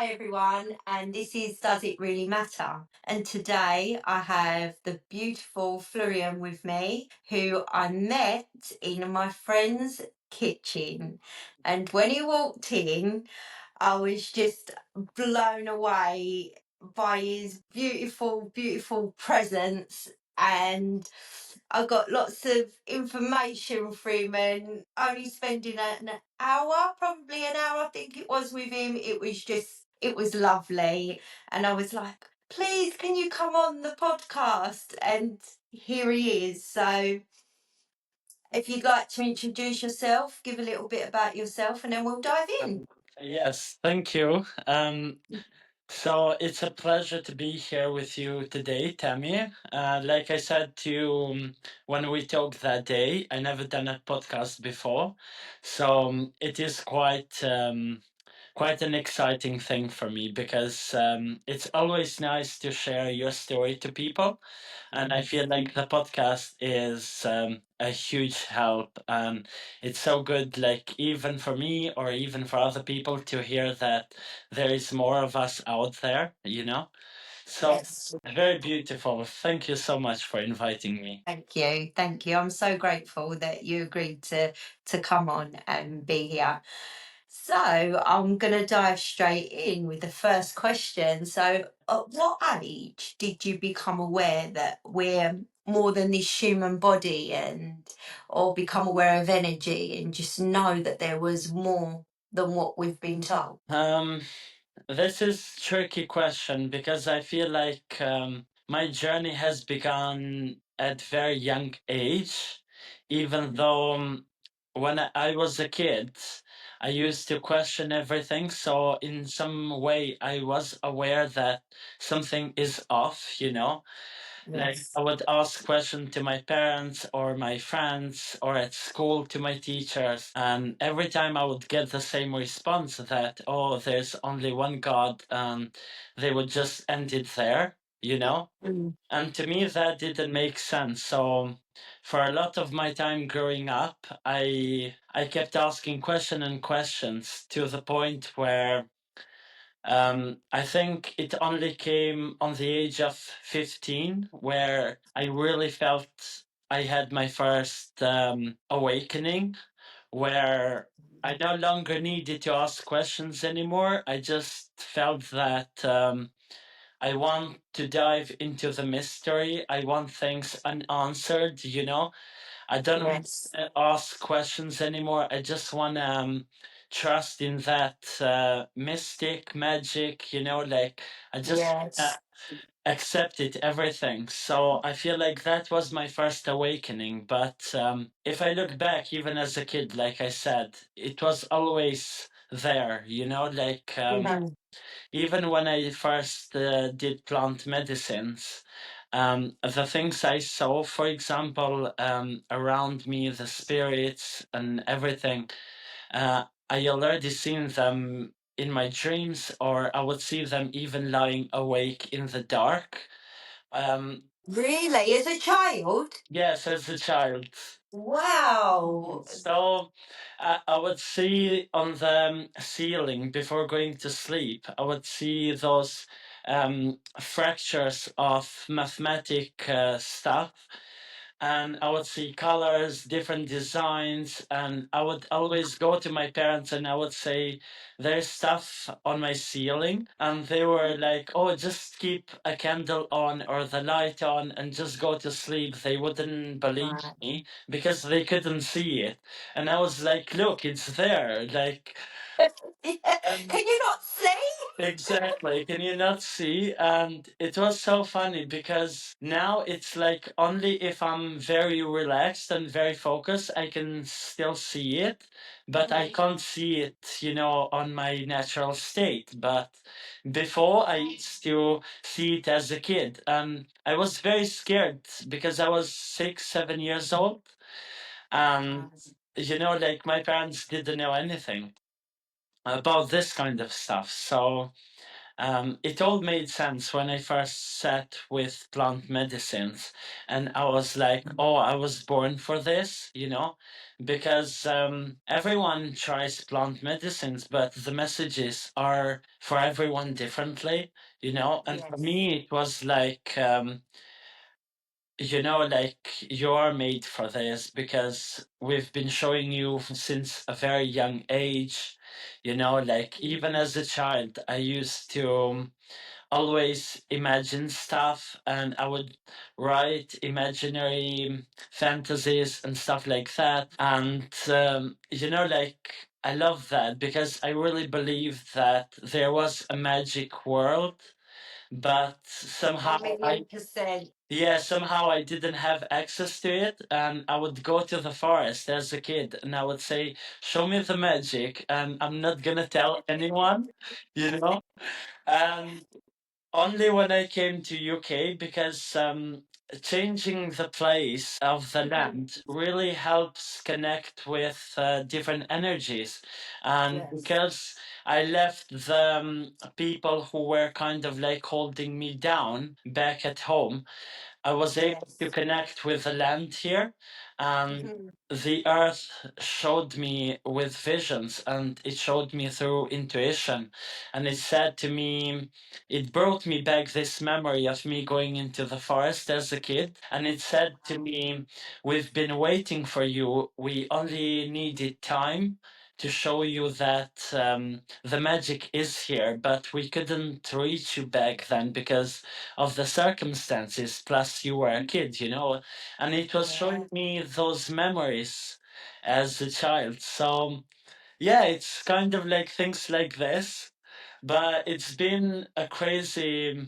Hi everyone, and this is Does It Really Matter? And today I have the beautiful Florian with me, who I met in my friend's kitchen. And when he walked in, I was just blown away by his beautiful, beautiful presence. And I got lots of information from him, and only spending an hour, probably an hour, I think it was with him. It was lovely. And I was like, please, can you come on the podcast? And here he is. So if you'd like to introduce yourself, give a little bit about yourself, and then we'll dive in. Yes, thank you. So it's a pleasure to be here with you today, Tammy. Like I said to you when we talked that day, I never done a podcast before, so it is quite an exciting thing for me because it's always nice to share your story to people, and I feel like the podcast is a huge help, and it's so good, like even for me or even for other people to hear that there is more of us out there. So Yes. very beautiful. Thank you so much for inviting me. Thank you. Thank you. I'm so grateful that you agreed to come on and be here. So I'm going to dive straight in with the first question. So, at what age did you become aware that we're more than this human body, or become aware of energy and just know that there was more than what we've been told? This is tricky question because I feel like my journey has begun at very young age, even though when I was a kid, I used to question everything. So in some way, I was aware that something is off. Like Yes. I would ask questions to my parents or my friends or at school to my teachers, and every time I would get the same response that, oh, there's only one God, and they would just end it there. Mm. And to me that didn't make sense. So for a lot of my time growing up, I kept asking question and questions to the point where I think it only came on the age of 15 where I really felt I had my first awakening, where I no longer needed to ask questions anymore. I just felt that I want to dive into the mystery. I want things unanswered. I don't want Yes. to ask questions anymore. I just want to trust in that mystic magic. Like I just Yes. accepted everything. So I feel like that was my first awakening. But if I look back, even as a kid, like I said, it was always there. Like Mhm. even when I first did plant medicines, the things I saw, for example, around me, the spirits and everything, I already seen them in my dreams, or I would see them even lying awake in the dark. Um, Really? As a child? yes, as a child. Wow. So I would see on the ceiling before going to sleep, I would see those fractures of mathematic stuff. And I would see colors, different designs, and I would always go to my parents and I would say, there's stuff on my ceiling. And they were like, oh, just keep a candle on or the light on and just go to sleep. They wouldn't believe Right. me because they couldn't see it. And I was like, look, it's there. Like, Can you not see? exactly. Can you not see? And it was so funny because now it's like only if I'm very relaxed and very focused, I can still see it, but I can't see it on my natural state. But before, I used to see it as a kid, and I was very scared because I was 6, 7 years old, and like my parents didn't know anything about this kind of stuff. So It all made sense when I first sat with plant medicines, and I was like, oh, I was born for this, because everyone tries plant medicines, but the messages are for everyone differently. And for Yes. me, it was like, like you're made for this because we've been showing you since a very young age. Like even as a child, I used to always imagine stuff, and I would write imaginary fantasies and stuff like that. And, like I love that because I really believe that there was a magic world, but A somehow million percent. yeah, somehow I didn't have access to it, and I would go to the forest as a kid, and I would say, "Show me the magic," and I'm not gonna tell anyone, you know. And only when I came to UK, because changing the place of the land really helps connect with different energies, and Yes. because I left the people who were kind of like holding me down back at home, I was able to Yes. connect with the land here, and Mhm. the earth showed me with visions, and it showed me through intuition. And it said to me, it brought me back this memory of me going into the forest as a kid. And it said to me, we've been waiting for you. We only needed time to show you that the magic is here, but we couldn't reach you back then because of the circumstances, plus you were a kid. And it was Yeah. showing me those memories as a child. So yeah, it's kind of like things like this, but it's been a crazy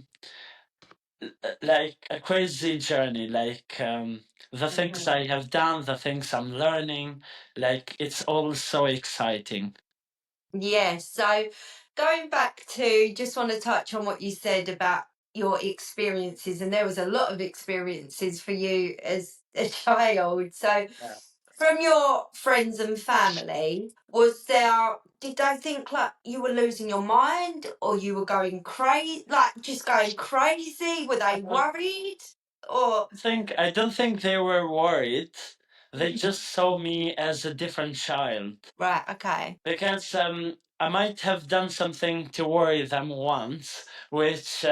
journey, like the things Mhm. I have done, the things I'm learning, like it's all so exciting. Yeah, so going back to just want to touch on what you said about your experiences, and there was a lot of experiences for you as a child. So, Yeah. from your friends and family, did they think like you were losing your mind or you were going crazy, like just going crazy? Were they worried? Or, I don't think they were worried. They just saw me as a different child. right, okay. Because I might have done something to worry them once, which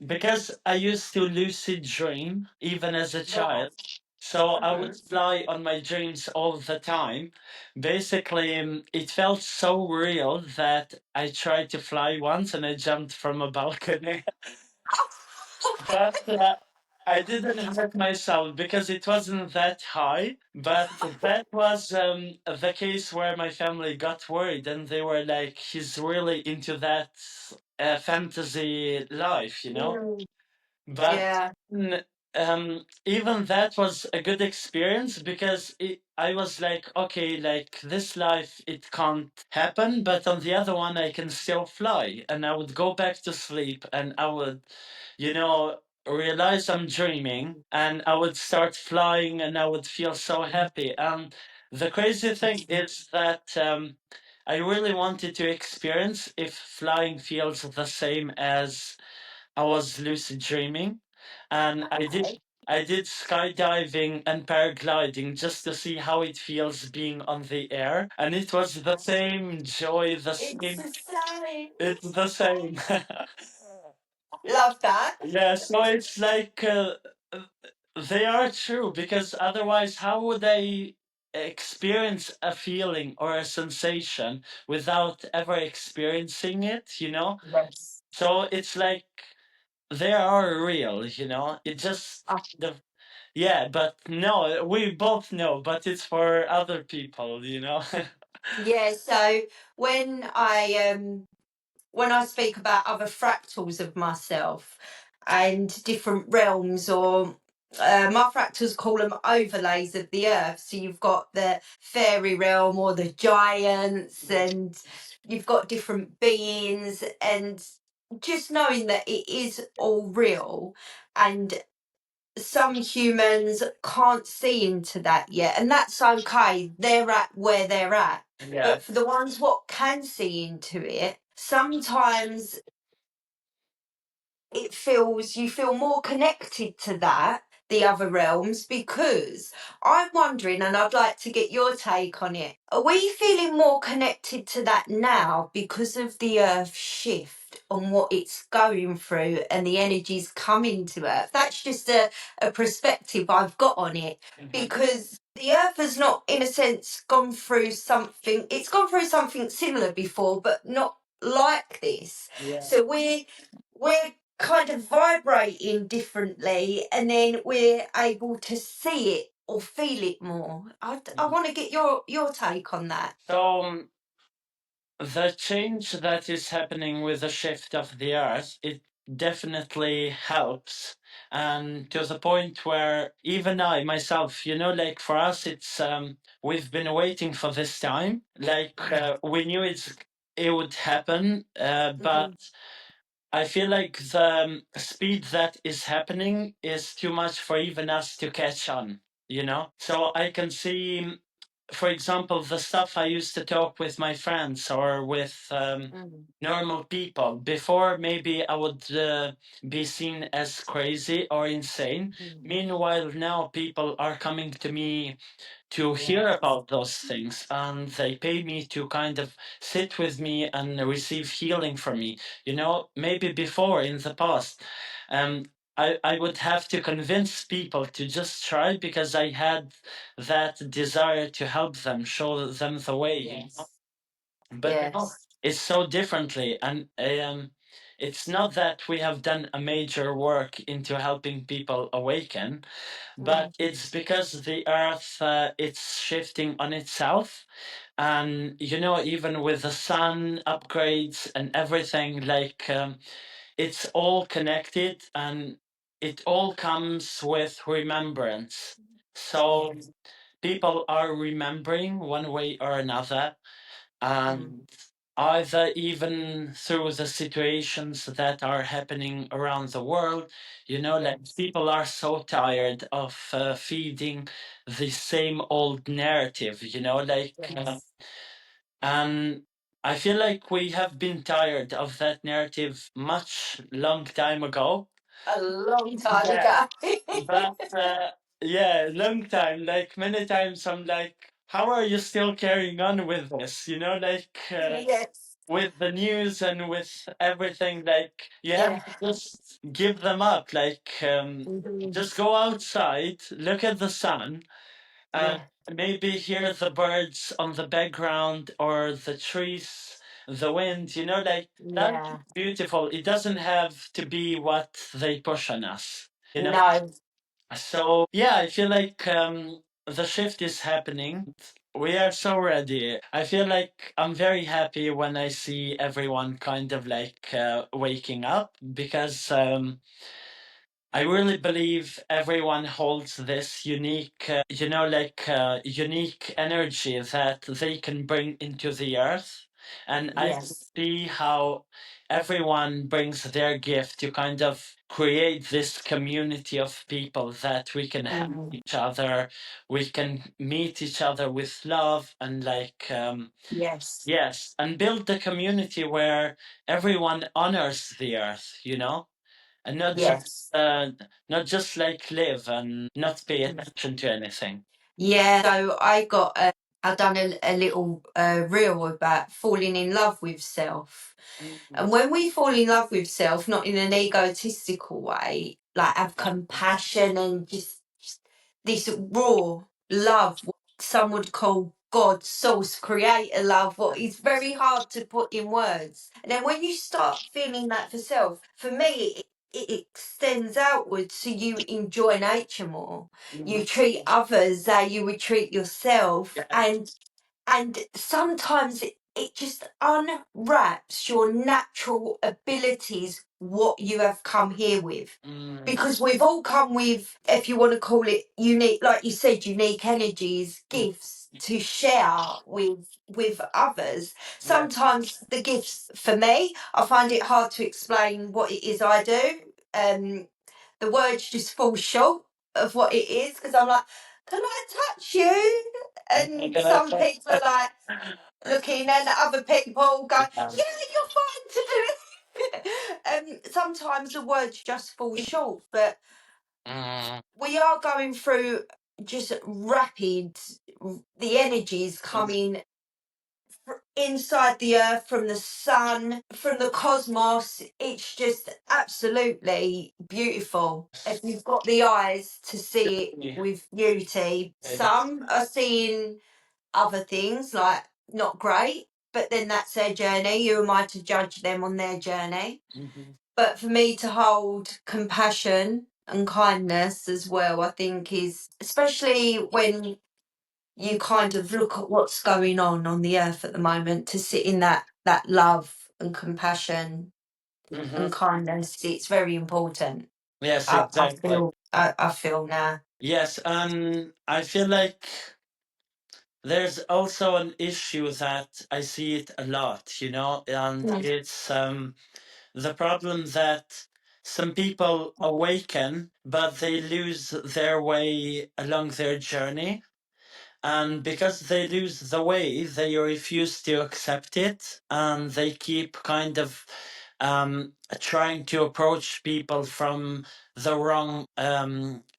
because I used to lucid dream even as a child, so I would Mhm. fly on my dreams all the time. Basically, it felt so real that I tried to fly once and I jumped from a balcony. But I didn't hurt myself because it wasn't that high. But that was the case where my family got worried and they were like, he's really into that fantasy life. Mm. But Yeah. even that was a good experience because I was like, okay, like this life, it can't happen, but on the other one, I can still fly. And I would go back to sleep and I would, you know, realize I'm dreaming and I would start flying and I would feel so happy. And the crazy thing is that I really wanted to experience if flying feels the same as I was lucid dreaming, and I did Okay. I did skydiving and paragliding just to see how it feels being on the air, and it was the same joy, the It's same. the same. It's the same. Love that. Yeah, so it's like uh, they are true because otherwise, how would I experience a feeling or a sensation without ever experiencing it? Yes. So it's like they are real. It just Oh, yeah, but no, we both know, but it's for other people. yeah, so when I speak about other fractals of myself and different realms, or my fractals call them overlays of the earth. So you've got the fairy realm or the giants, and you've got different beings, and just knowing that it is all real, and some humans can't see into that yet, and that's okay. They're at where they're at. Yeah. But for the ones what can see into it, sometimes it feels you feel more connected to that, the other realms, because I'm wondering, and I'd like to get your take on it. Are we feeling more connected to that now because of the earth shift on what it's going through and the energies coming to earth? That's just a perspective I've got on it, because the earth has not, in a sense, gone through something, it's gone through something similar before, but not like this. Yeah. So we're kind of vibrating differently, and then we're able to see it or feel it more. I want to get your take on that. So the change that is happening with the shift of the earth, it definitely helps. And to the point where even I myself, like for us, it's we've been waiting for this time. Like we knew it would happen, but I feel like the speed that is happening is too much for even us to catch on. So I can see, for example, the stuff I used to talk with my friends or with normal people. Before, maybe I would be seen as crazy or insane. Meanwhile, now people are coming to me to hear about those things, and they pay me to kind of sit with me and receive healing from me. Maybe before in the past, um, I would have to convince people to just try because I had that desire to help them, show them the way. But now it's so differently, and it's not that we have done a major work into helping people awaken, but it's because the earth it's shifting on itself. And even with the sun upgrades and everything, like it's all connected, and it all comes with remembrance. So people are remembering one way or another, and either even through the situations that are happening around the world. Like people are so tired of feeding the same old narrative, like and I feel like we have been tired of that narrative much long time ago. A long time Yeah, ago. but yeah, long time. Like many times, I'm like, how are you still carrying on with this? Like Yes. with the news and with everything, like you Yeah. have to just give them up. Like just go outside, look at the sun, and maybe hear the birds on the background or the trees, the wind. Like that's Yeah. beautiful. It doesn't have to be what they push on us. No. So yeah, I feel like the shift is happening. We are so ready. I feel like I'm very happy when I see everyone kind of like waking up, because I really believe everyone holds this unique, unique energy that they can bring into the earth. And I can Yes. see how everyone brings their gift to kind of create this community of people that we can help each other. We can meet each other with love and like, Yes. yes, and build the community where everyone honors the earth, and Yes. not just like live and not pay attention to anything. Yeah, so I done a little reel about falling in love with self. And when we fall in love with self, not in an egotistical way, like have compassion and just this raw love, what some would call God, source, creator love, what is very hard to put in words. And then when you start feeling that for self, for me, it extends outwards, so you enjoy nature more. You treat others how you would treat yourself, and sometimes it just unwraps your natural abilities, what you have come here with. Because we've all come with, if you want to call it unique, like you said, unique energies, gifts to share with others. Sometimes the gifts, for me, I find it hard to explain what it is I do. The words just fall short of what it is, because I'm like, can I touch you? And some people are like looking, and other people go, yeah, you're fine to do it. Sometimes the words just fall short, but Mm, we are going through just rapid, the energies coming inside the earth, from the sun, from the cosmos. It's just absolutely beautiful. If you've got the eyes to see it yeah. with beauty, Yes. some are seeing other things like not great, but then that's their journey. Who am I to judge them on their journey? Mhm. But for me to hold compassion and kindness as well, I think is, especially when you kind of look at what's going on the earth at the moment, to sit in that love and compassion Mhm. and kindness, it's very important. Yes, I exactly. feel I feel now. Yes, and I feel like there's also an issue that I see it a lot, and Mm. it's the problem that some people awaken, but they lose their way along their journey. And because they lose the way, they refuse to accept it, and they keep kind of trying to approach people from the wrong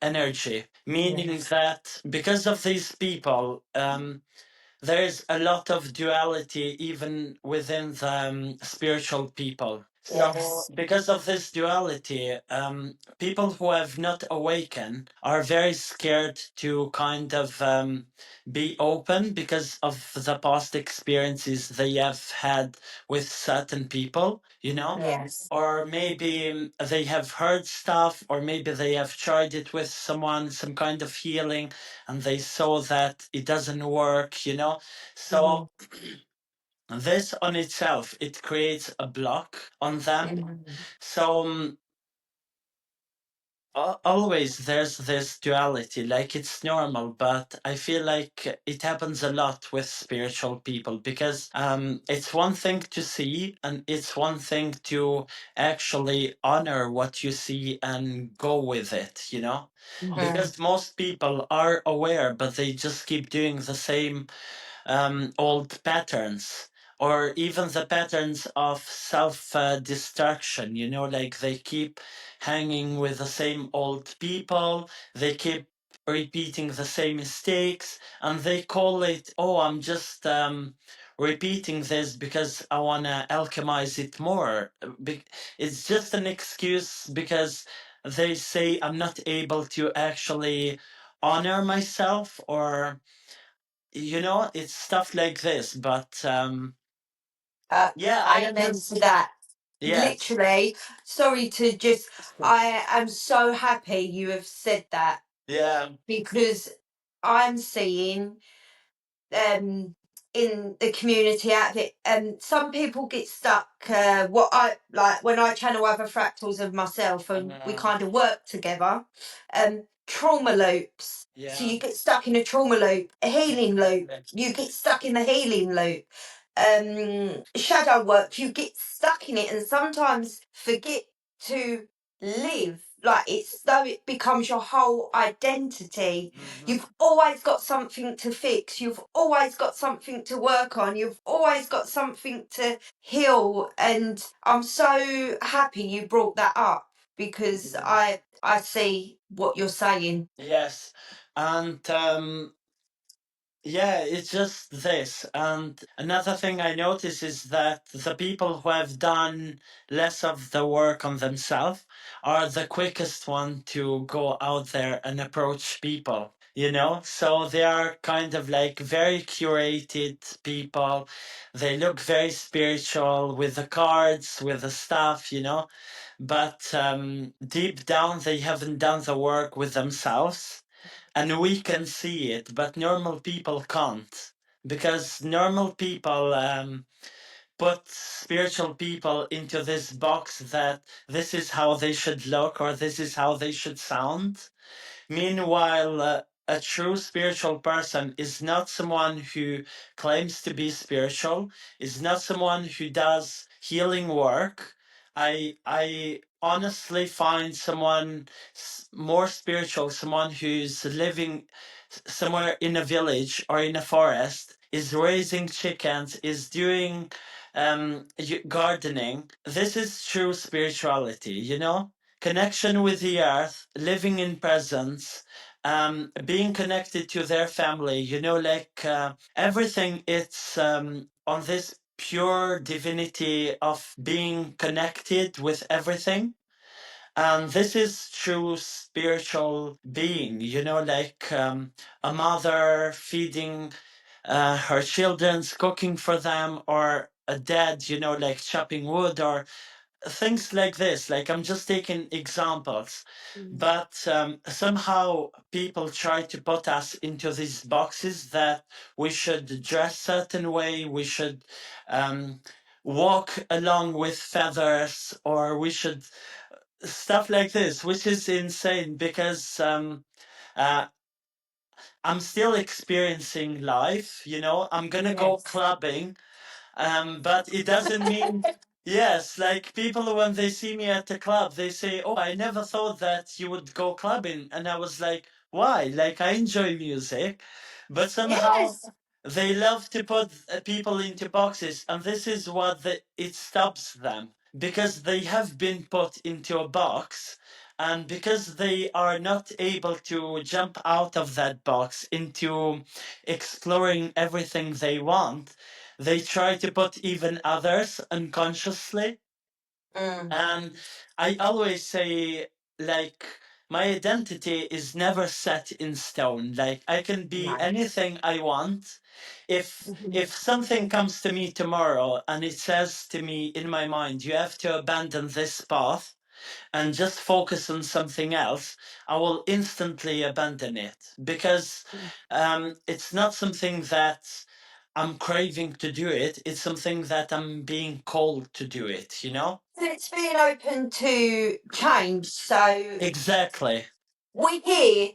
energy. Meaning Yes. that because of these people, there's a lot of duality even within the spiritual people. So, Yes. because of this duality, people who have not awakened are very scared to kind of be open because of the past experiences they have had with certain people, Yes. or maybe they have heard stuff, or maybe they have tried it with someone, some kind of healing, and they saw that it doesn't work, Mhm. So this on itself, it creates a block on them. Mhm. So always there's this duality, like it's normal, but I feel like it happens a lot with spiritual people because it's one thing to see and it's one thing to actually honor what you see and go with it. Mhm. Because most people are aware, but they just keep doing the same old patterns, or even the patterns of self destruction, like they keep hanging with the same old people, they keep repeating the same mistakes, and they call it, oh, I'm just repeating this because I want to alchemize it more. It's just an excuse because they say I'm not able to actually honor myself, or it's stuff like this, but yeah, I Amen understand. to that. Yes. Literally, sorry to just. I am so happy you have said that, Yeah. because I'm seeing in the community out of it, some people get stuck, what I like when I channel other fractals of myself and we Mm, kind of work together, trauma loops. So yeah. you get stuck in a trauma loop, a healing loop, you get stuck in the healing loop, shadow work, you get stuck in it and sometimes forget to live. Like, it's though it becomes your whole identity. Mhm. You've always got something to fix. You've always got something to work on. You've always got something to heal. And I'm so happy you brought that up, because I see what you're saying. Yes. And yeah, it's just this. And another thing I notice is that the people who have done less of the work on themselves are the quickest one to go out there and approach people. So they are kind of like very curated people. They look very spiritual with the cards, with the stuff. But deep down, they haven't done the work with themselves, and we can see it, but normal people can't, because normal people put spiritual people into this box that this is how they should look or this is how they should sound. Meanwhile, a true spiritual person is not someone who claims to be spiritual, is not someone who does healing work. I honestly find someone more spiritual, someone who's living somewhere in a village or in a forest, is raising chickens, is doing gardening. This is true spirituality, connection with the earth, living in presence, being connected to their family, like everything. It's on this pure divinity of being connected with everything. And this is true spiritual being, like a mother feeding her children's, cooking for them, or a dad, like chopping wood, or things like this. Like, I'm just taking examples. Mm. But somehow people try to put us into these boxes that we should dress certain way, we should um, walk along with feathers, or we should stuff like this, which is insane because uh, I'm still experiencing life. I'm gonna go Yes. clubbing, but it doesn't mean. Yes, like people when they see me at the club, they say, "Oh, I never thought that you would go clubbing," and I was like, "Why? Like I enjoy music, but somehow Yes. they love to put people into boxes, and this is what it stops them because they have been put into a box." And because they are not able to jump out of that box into exploring everything they want, they try to put even others unconsciously. Mm. And I always say, like, my identity is never set in stone. Like, I can be No. anything I want. Mhm. If something comes to me tomorrow and it says to me in my mind, you have to abandon this path and just focus on something else, I will instantly abandon it because it's not something that I'm craving to do it. It's something that I'm being called to do it. So it's being open to change. So Exactly. we hear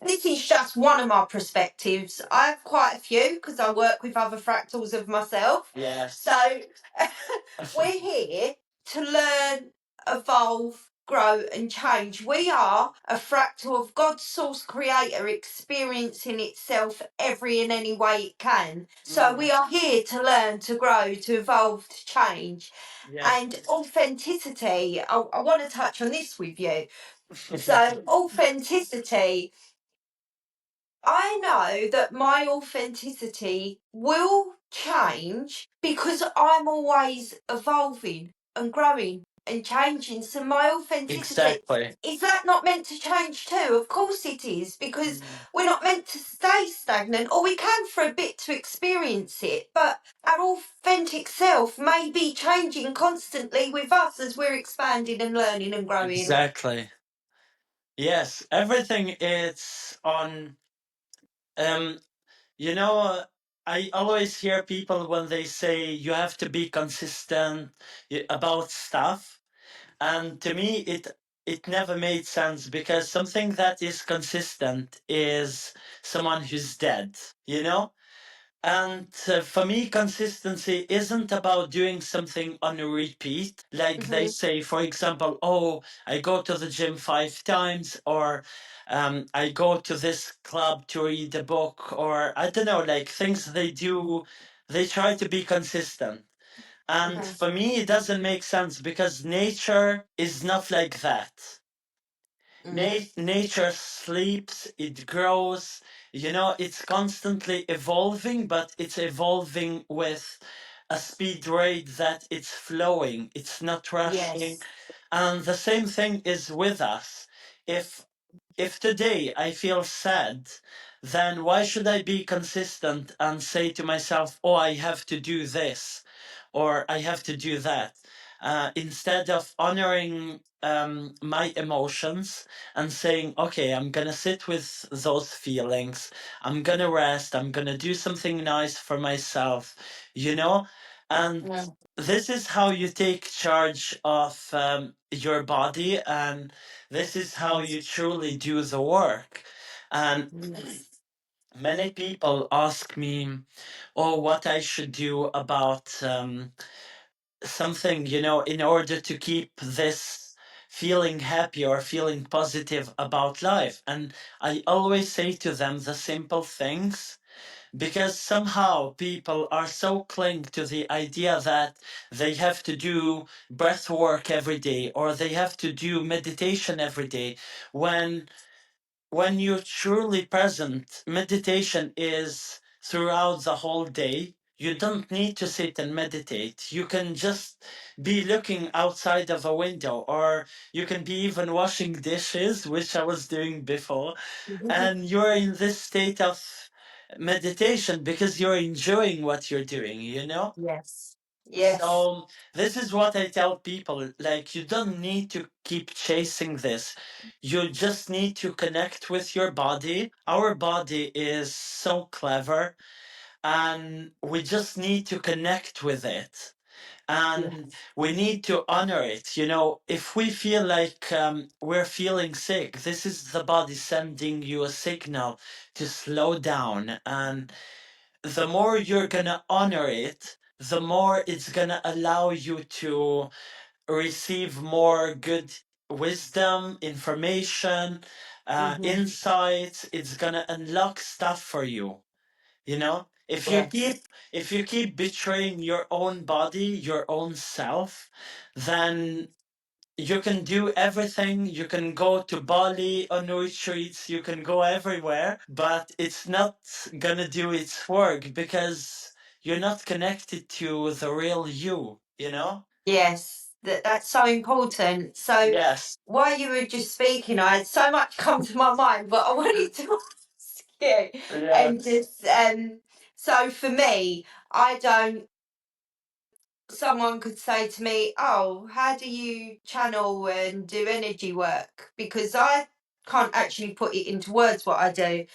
this is just one of my perspectives. I have quite a few because I work with other fractals of myself. Yes. So we're here to learn, evolve, grow, and change. We are a fractal of God's source creator experiencing itself every and any way it can. So Mm, we are here to learn, to grow, to evolve, to change. yes. And authenticity, I want to touch on this with you. So, authenticity, I know that my authenticity will change because I'm always evolving and growing and changing. So my authenticity, Exactly. is that not meant to change too? Of course it is, because Mm, we're not meant to stay stagnant, or we can for a bit to experience it, but our authentic self may be changing constantly with us as we're expanding and learning and growing. exactly. Yes, everything is on. Um, you know, I always hear people when they say you have to be consistent about stuff. And to me, it never made sense because something that is consistent is someone who's dead, you know? And for me, consistency isn't about doing something on a repeat. Like they Hmm. say, for example, oh, I go to the gym 5 times, or I go to this club to read a book, or I don't know, like things they do, they try to be consistent. And Hmm. for me, it doesn't make sense because nature is not like that. Mm. Nature sleeps, it grows, it's constantly evolving, but it's evolving with a speed rate that it's flowing, it's not rushing. Yes. And the same thing is with us. If if today I feel sad, then why should I be consistent and say to myself, oh, I have to do this or I have to do that? Instead of honoring my emotions and saying, okay, I'm going to sit with those feelings, I'm going to rest, I'm going to do something nice for myself, you know? And Mm. this is how you take charge of your body, and this is how you truly do the work. And Yes. many people ask me, oh, what I should do about something, in order to keep this feeling happy or feeling positive about life. And I always say to them the simple things. because somehow people are so cling to the idea that they have to do breath work every day or they have to do meditation every day, when you're truly present, meditation is throughout the whole day. You don't need to sit and meditate. You can just be looking outside of a window, or you can be even washing dishes, which I was doing before, and you're in this state of meditation because you're enjoying what you're doing, you know? Yes. Yes. So this is what I tell people, like you don't need to keep chasing this. You just need to connect with your body. Our body is so clever and we just need to connect with it. And Yes. we need to honor it. You know, if we feel like we're feeling sick, this is the body sending you a signal to slow down. And the more you're gonna honor it, the more it's gonna allow you to receive more good wisdom, information, Hmm. insights. It's gonna unlock stuff for you. You know, Yes. if you keep betraying your own body, your own self, then you can do everything. You can go to Bali on retreats. You can go everywhere, but it's not gonna do its work because you're not connected to the real you. You know? Yes. That's so important. So Yes. while you were just speaking, I had so much come to my mind, but I wanted to ask you and Yes. just so for me, I don't someone could say to me, "Oh, how do you channel and do energy work?" Because I can't actually put it into words what I do.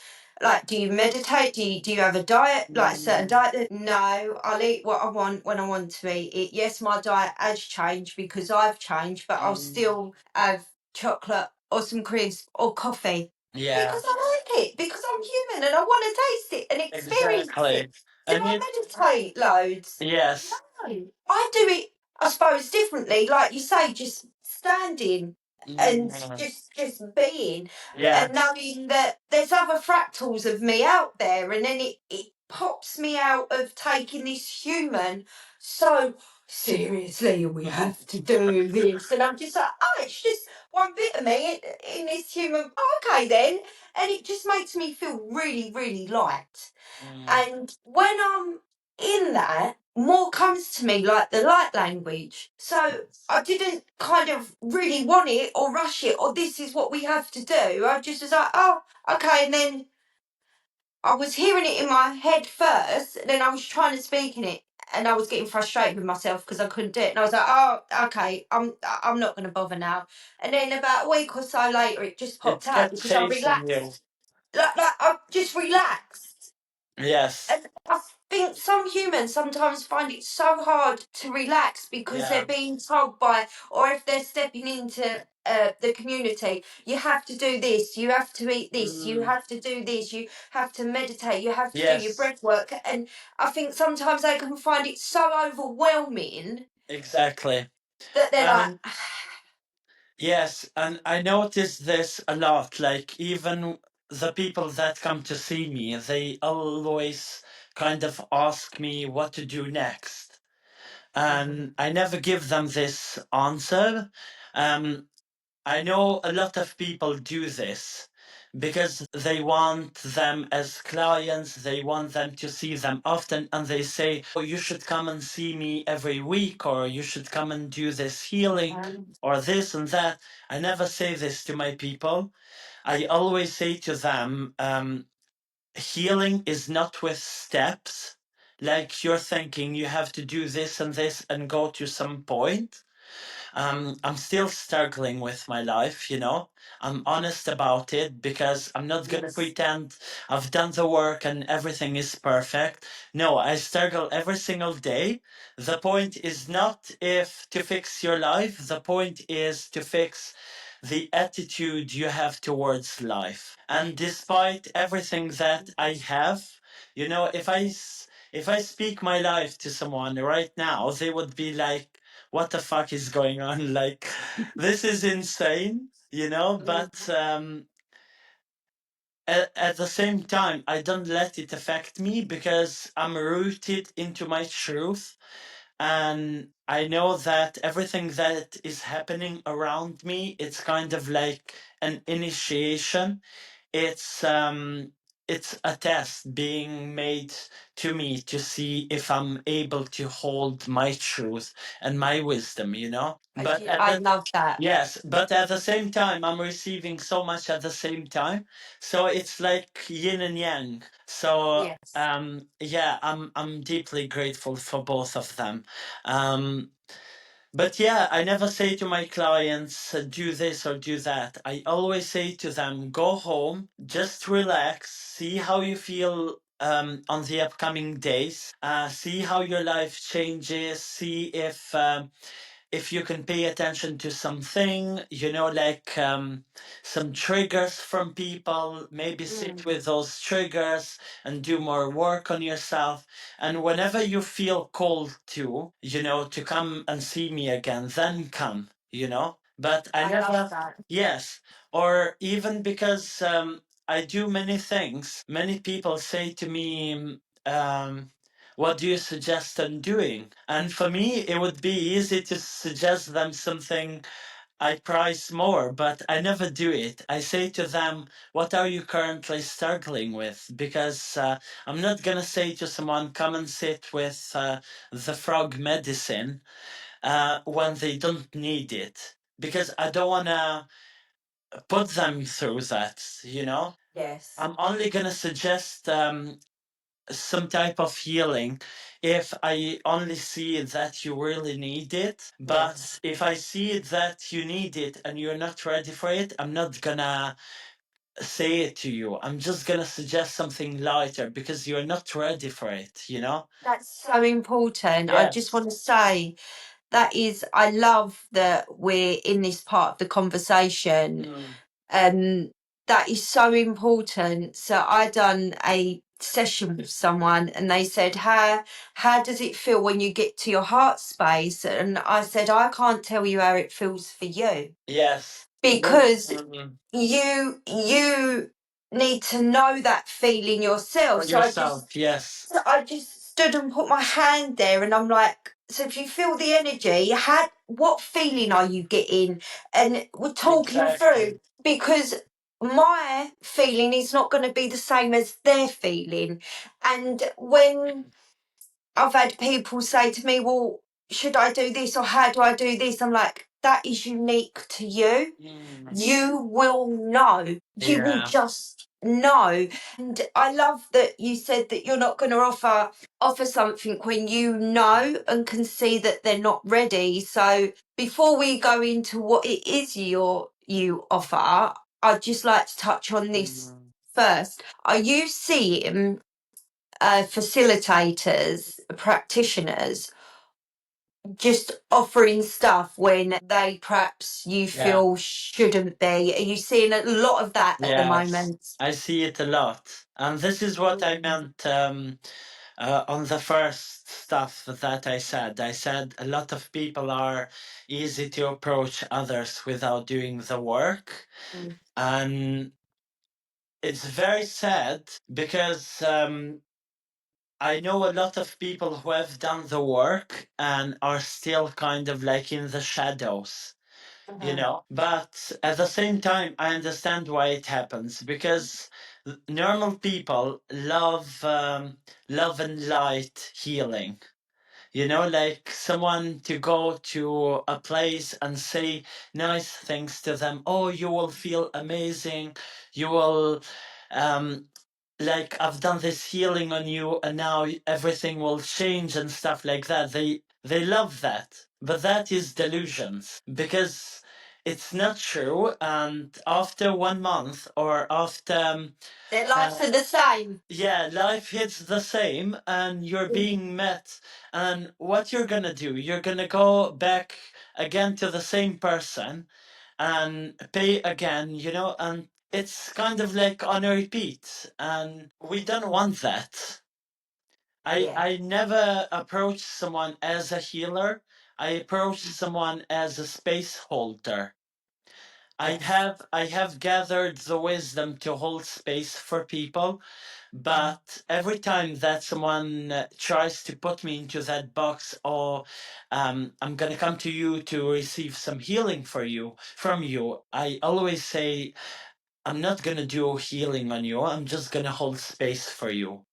Like, do you meditate? Do you have a diet, like a certain Mm, diet? No, I'll eat what I want when I want to eat it. Yes, my diet has changed because I've changed, but I'll mm, still have chocolate or some crisp or coffee yeah. because I like it, because I'm human and I want to taste it and experience it. Exactly. Do And it. I meditate loads? Yes. I do it, I suppose, differently. Like you say, just standing and Mm, just being, and yes. knowing that there's other fractals of me out there, and then it pops me out of taking this human so seriously. We have to do this, and I'm just like, oh, it's just one bit of me in this human. Oh, okay then, and it just makes me feel really, really light. Mm, And when I'm in that, more comes to me like the light language. So I didn't kind of really want it or rush it or this is what we have to do. I just was like, oh, okay. And then I was hearing it in my head first, and then I was trying to speak in it. And I was getting frustrated with myself because I couldn't do it. And I was like, "Oh, okay, I'm not going to bother now." And then about a week or so later, it just it popped out kept because I chasing you. relaxed. Like I just relaxed. Yes. And I think some humans sometimes find it so hard to relax because they're Yeah. being told by, or if they're stepping into the community, you have to do this, you have to eat this, you Mm, have to do this, you have to meditate, you have to do your yes. breath work. And I think sometimes they can find it so overwhelming Exactly. that they're like, And yes, and I notice this a lot. Like, even the people that come to see me, they always kind of ask me what to do next. Mhm. And I never give them this answer. Um, I know a lot of people do this because they want them as clients, they want them to see them often, and they say, oh, you should come and see me every week, or you should come and do this healing, or this and that. I never say this to my people. I always say to them, healing is not with steps. Like you're thinking you have to do this and this and go to some point. I'm still struggling with my life, you know. I'm honest about it because I'm not gonna Yes. pretend I've done the work and everything is perfect. No, I struggle every single day. The point is not if to fix your life, the point is to fix the attitude you have towards life. And despite everything that I have, you know, if I speak my life to someone right now, they would be like, what the fuck is going on? Like, this is insane, you know? But at the same time, I don't let it affect me because I'm rooted into my truth. And I know that everything that is happening around me, it's kind of like an initiation. It's a test being made to me to see if I'm able to hold my truth and my wisdom, you know. But at I the love that. yes, but at the same time, I'm receiving so much at the same time. So it's like yin and yang. So Yes. yeah, I'm deeply grateful for both of them. Um, but yeah, I never say to my clients, do this or do that. I always say to them, go home, just relax, see how you feel on the upcoming days, see how your life changes, see if you can pay attention to something, you know, like some triggers from people, maybe sit with those triggers and do more work on yourself. And whenever you feel called to, you know, to come and see me again, then come, you know. But I I love never, that. yes, or even because I do many things, many people say to me, what do you suggest I'm doing? And for me, it would be easy to suggest them something I price more, but I never do it. I say to them, what are you currently struggling with? Because I'm not going to say to someone, come and sit with the frog medicine when they don't need it. Because I don't want to put them through that, you know? Yes. I'm only going to suggest some type of healing if I only see that you really need it. But Yes. if I see that you need it and you're not ready for it, I'm not gonna say it to you. I'm just gonna suggest something lighter because you're not ready for it, you know? That's so important. I just Yes. want to say that is, I love that we're in this part of the conversation. Mm. That is so important. So I done a session with someone and they said, how does it feel when you get to your heart space? And I said, I can't tell you how it feels for you Yes. because Mm. you need to know that feeling yourself. For yourself, yes. So I just stood and put my hand there and I'm like, so if you feel the energy, what feeling are you getting? And we're talking Exactly. through because my feeling is not going to be the same as their feeling. And when I've had people say to me, well, should I do this or how do I do this? I'm like, that is unique to you. Mm. You will know. You will Yeah. just know. And I love that you said that you're not going to offer something when you know and can see that they're not ready. So before we go into what it is you offer, I'd just like to touch on this Mm. first. Are you seeing facilitators, practitioners, just offering stuff when they perhaps you Yeah. feel shouldn't be? Are you seeing a lot of that at the Yes. moment? I see it a lot. And this is what I meant on the first stuff that I said. I said a lot of people are easy to approach others without doing the work. Mm. And it's very sad because I know a lot of people who have done the work and are still kind of like in the shadows, you know. But at the same time, I understand why it happens because normal people love and light healing, you know, like someone to go to a place and say nice things to them. Oh, you will feel amazing, you will um like I've done this healing on you and now everything will change and stuff like that. They love that. But that is delusions because it's not true. And after 1 month or after Their lives are the same. yeah, life hits the same and you're being met. And what you're gonna do, you're gonna go back again to the same person and pay again, you know, and it's kind of like on a repeat. And we don't want that. Yeah. I never approach someone as a healer. I approach someone as a space holder. Yes. I have gathered the wisdom to hold space for people, but every time that someone tries to put me into that box, or I'm gonna come to you to receive some healing for you from you, I always say I'm not gonna do healing on you. I'm just gonna hold space for you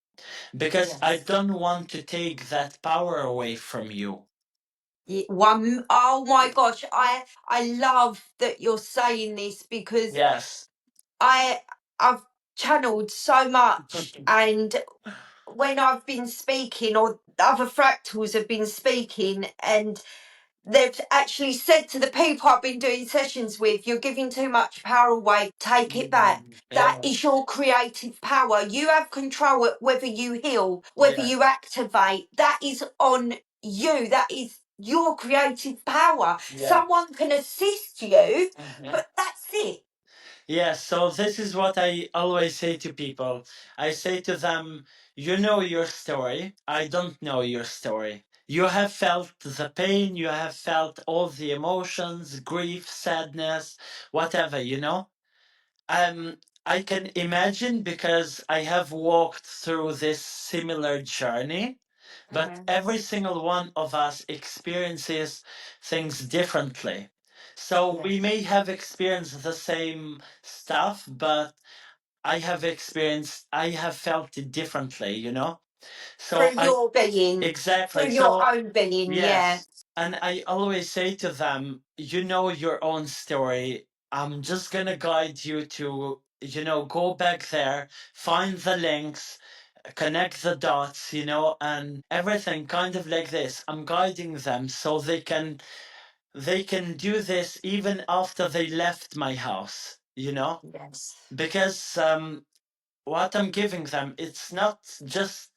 because I Yes. don't want to take that power away from you. One, oh my gosh, I love that you're saying this because Yes. I I've channeled so much, and when I've been speaking or other fractals have been speaking, and they've actually said to the people I've been doing sessions with, you're giving too much power away, take it back. That is Yes. your creative power. You have control at whether you heal, whether Yeah. you activate. That is on you. That is your creative power. Yeah. Someone can assist you, Mhm. but that's it. Yeah, so this is what I always say to people. I say to them, you know your story. I don't know your story. You have felt the pain, you have felt all the emotions, grief, sadness, whatever, you know? Um, I can imagine because I have walked through this similar journey, but Mhm. every single one of us experiences things differently. So we Yes. may have experienced the same stuff, but I have felt it differently, you know? So Through I, your being, exactly. through your So own being, yeah. yes. And I always say to them, you know your own story. I'm just going to guide you to, go back there, find the links, connect the dots, and everything kind of like this. I'm guiding them so they can do this even after they left my house, Yes. because what I'm giving them, it's not just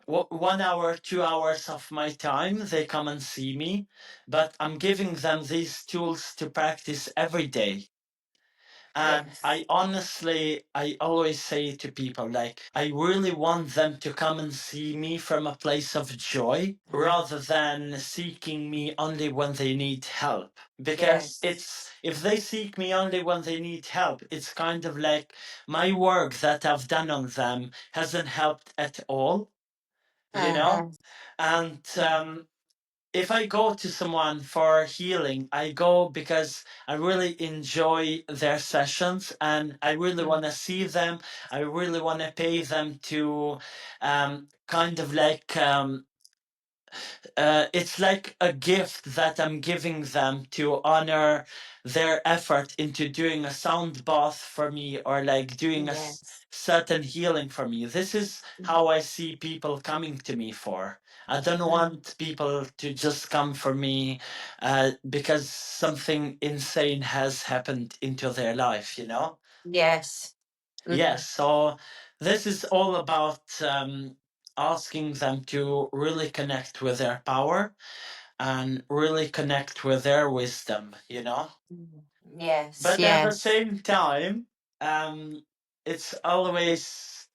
1 hour, 2 hours of my time, they come and see me, but I'm giving them these tools to practice every day. And Yes. I always say to people, like, I really want them to come and see me from a place of joy rather than seeking me only when they need help. Because Yes. it's, if they seek me only when they need help, it's kind of like my work that I've done on them hasn't helped at all, you know? Uh-huh. And if I go to someone for healing, I go because I really enjoy their sessions and I really want to see them. I really want to pay them to kind of like it's like a gift that I'm giving them to honor their effort into doing a sound bath for me or like doing Yes. certain healing for me. This is how I see people coming to me for. I don't want people to just come for me because something insane has happened into their life, you know? Yes. Yes, so this is all about asking them to really connect with their power and really connect with their wisdom. Yes. But at the Yes. same time, it's always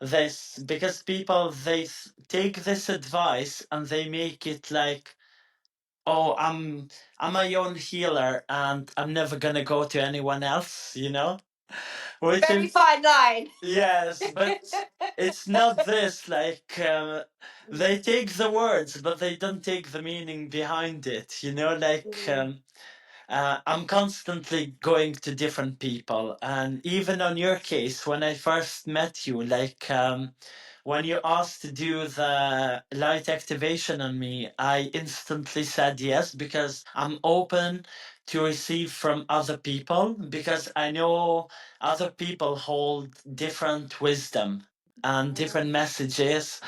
this because people take this advice and they make it like, oh, I'm my own healer and I'm never gonna go to anyone else, which Very is fine line. yes, but it's not this. Like they take the words, but they don't take the meaning behind it. Like I'm constantly going to different people, and even on your case, when I first met you, like when you asked to do the light activation on me, I instantly said yes because I'm open to receive from other people because I know other people hold different wisdom and different messages,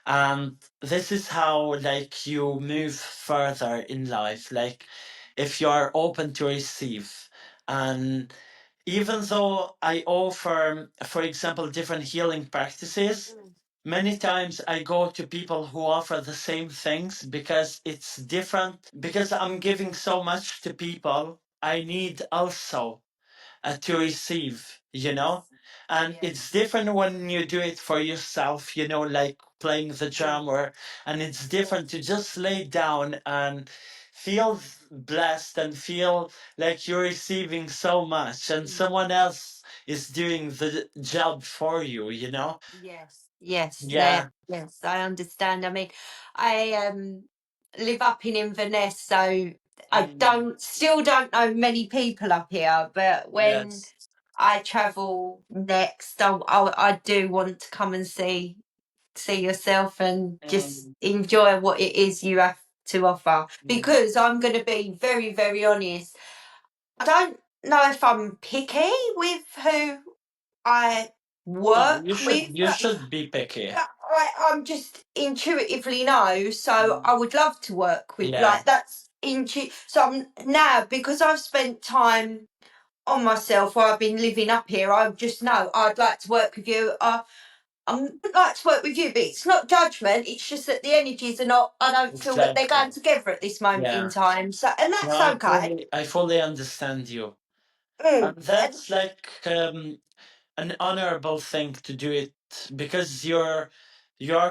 and this is how like you move further in life, like if you are open to receive. And even though I offer, for example, different healing practices, many times I go to people who offer the same things because it's different, because I'm giving so much to people, I need also to receive. And it's Yes. different when you do it for yourself, like playing the drum, and it's different to just lay down and feel blessed and feel like you're receiving so much and someone else is doing the job for you, you know? Yes, yes, Yeah. yes, I understand. I mean, I live up in Inverness, so I Mm, still don't know many people up here, but when yes. I travel next, I do want to come and see yourself and just Mm, enjoy what it is you have to offer. mm. Because I'm going to be very, very honest, I don't know if I'm picky with who I No, work with. you should be picky. I'm just intuitively know, so Mm. I would love to work with Yeah, like that's so I'm now because I've spent time on myself while I've been living up here. I just know I'd like to work with you. I would like to work with you, but it's not judgment. It's just that the energies are not. I don't feel that they're exactly. going together at this moment in Yeah. time. So, and No, that's okay. I fully understand you. Mm, And and that's like an honorable thing to do it because you're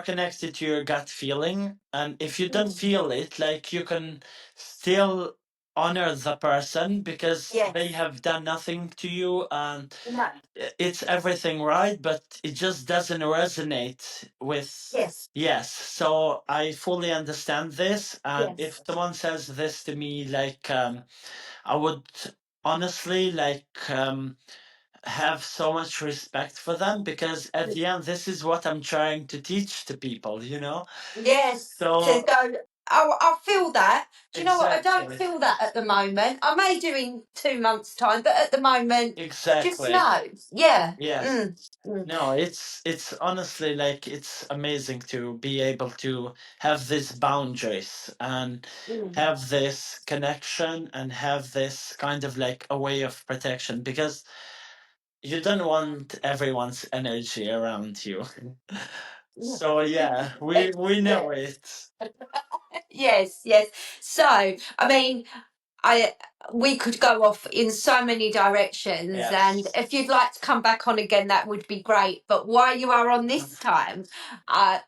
connected to your gut feeling, and if you don't mm, feel it, like you can still honor the person because they yes, have done nothing to you, and no, it's everything right, but it just doesn't resonate with. yes, Yes, so I fully understand this, and if yes. someone says this to me, like I would honestly like have so much respect for them because at the end this is what I'm trying to teach to people, you know? Yes, to So go. I feel that. Do you know what? I don't exactly. feel that at the moment. I may do in 2 months' time, but at the moment, just Exactly. no. Yeah. Yes. Mm, mm, No, it's honestly like it's amazing to be able to have these boundaries and mm. have this connection and have this kind of like a way of protection because you don't want everyone's energy around you. Yeah. So yeah, we Yeah. know it. Yes, yes. So, I mean, I we could go off in so many directions, and Yes. if you'd like to come back on again, that would be great. But while you are on this time,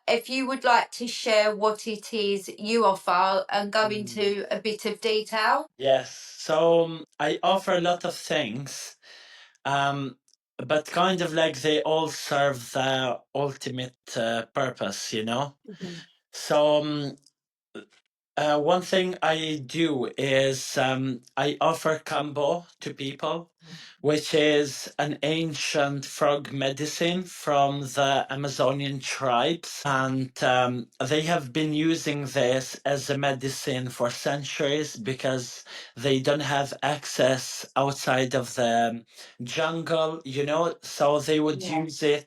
if you would like to share what it is you offer and go Mm. into a bit of detail. Yes. So I offer a lot of things, um, but kind of like they all serve the ultimate purpose, you know. Mhm. So one thing I do is I offer kambo to people, which is an ancient frog medicine from the Amazonian tribes. And they have been using this as a medicine for centuries because they don't have access outside of the jungle, you know, so they would Yeah. use it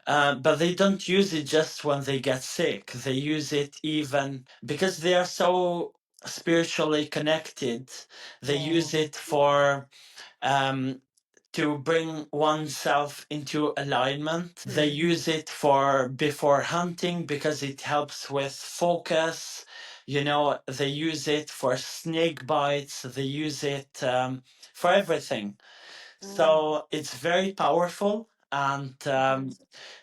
but they don't use it just when they get sick. They use it even because they are so spiritually connected. They Yeah. use it for um, to bring oneself into alignment. They Mm. use it for before hunting because it helps with focus. You know, they use it for snake bites. They use it for everything. Mm. So it's very powerful, and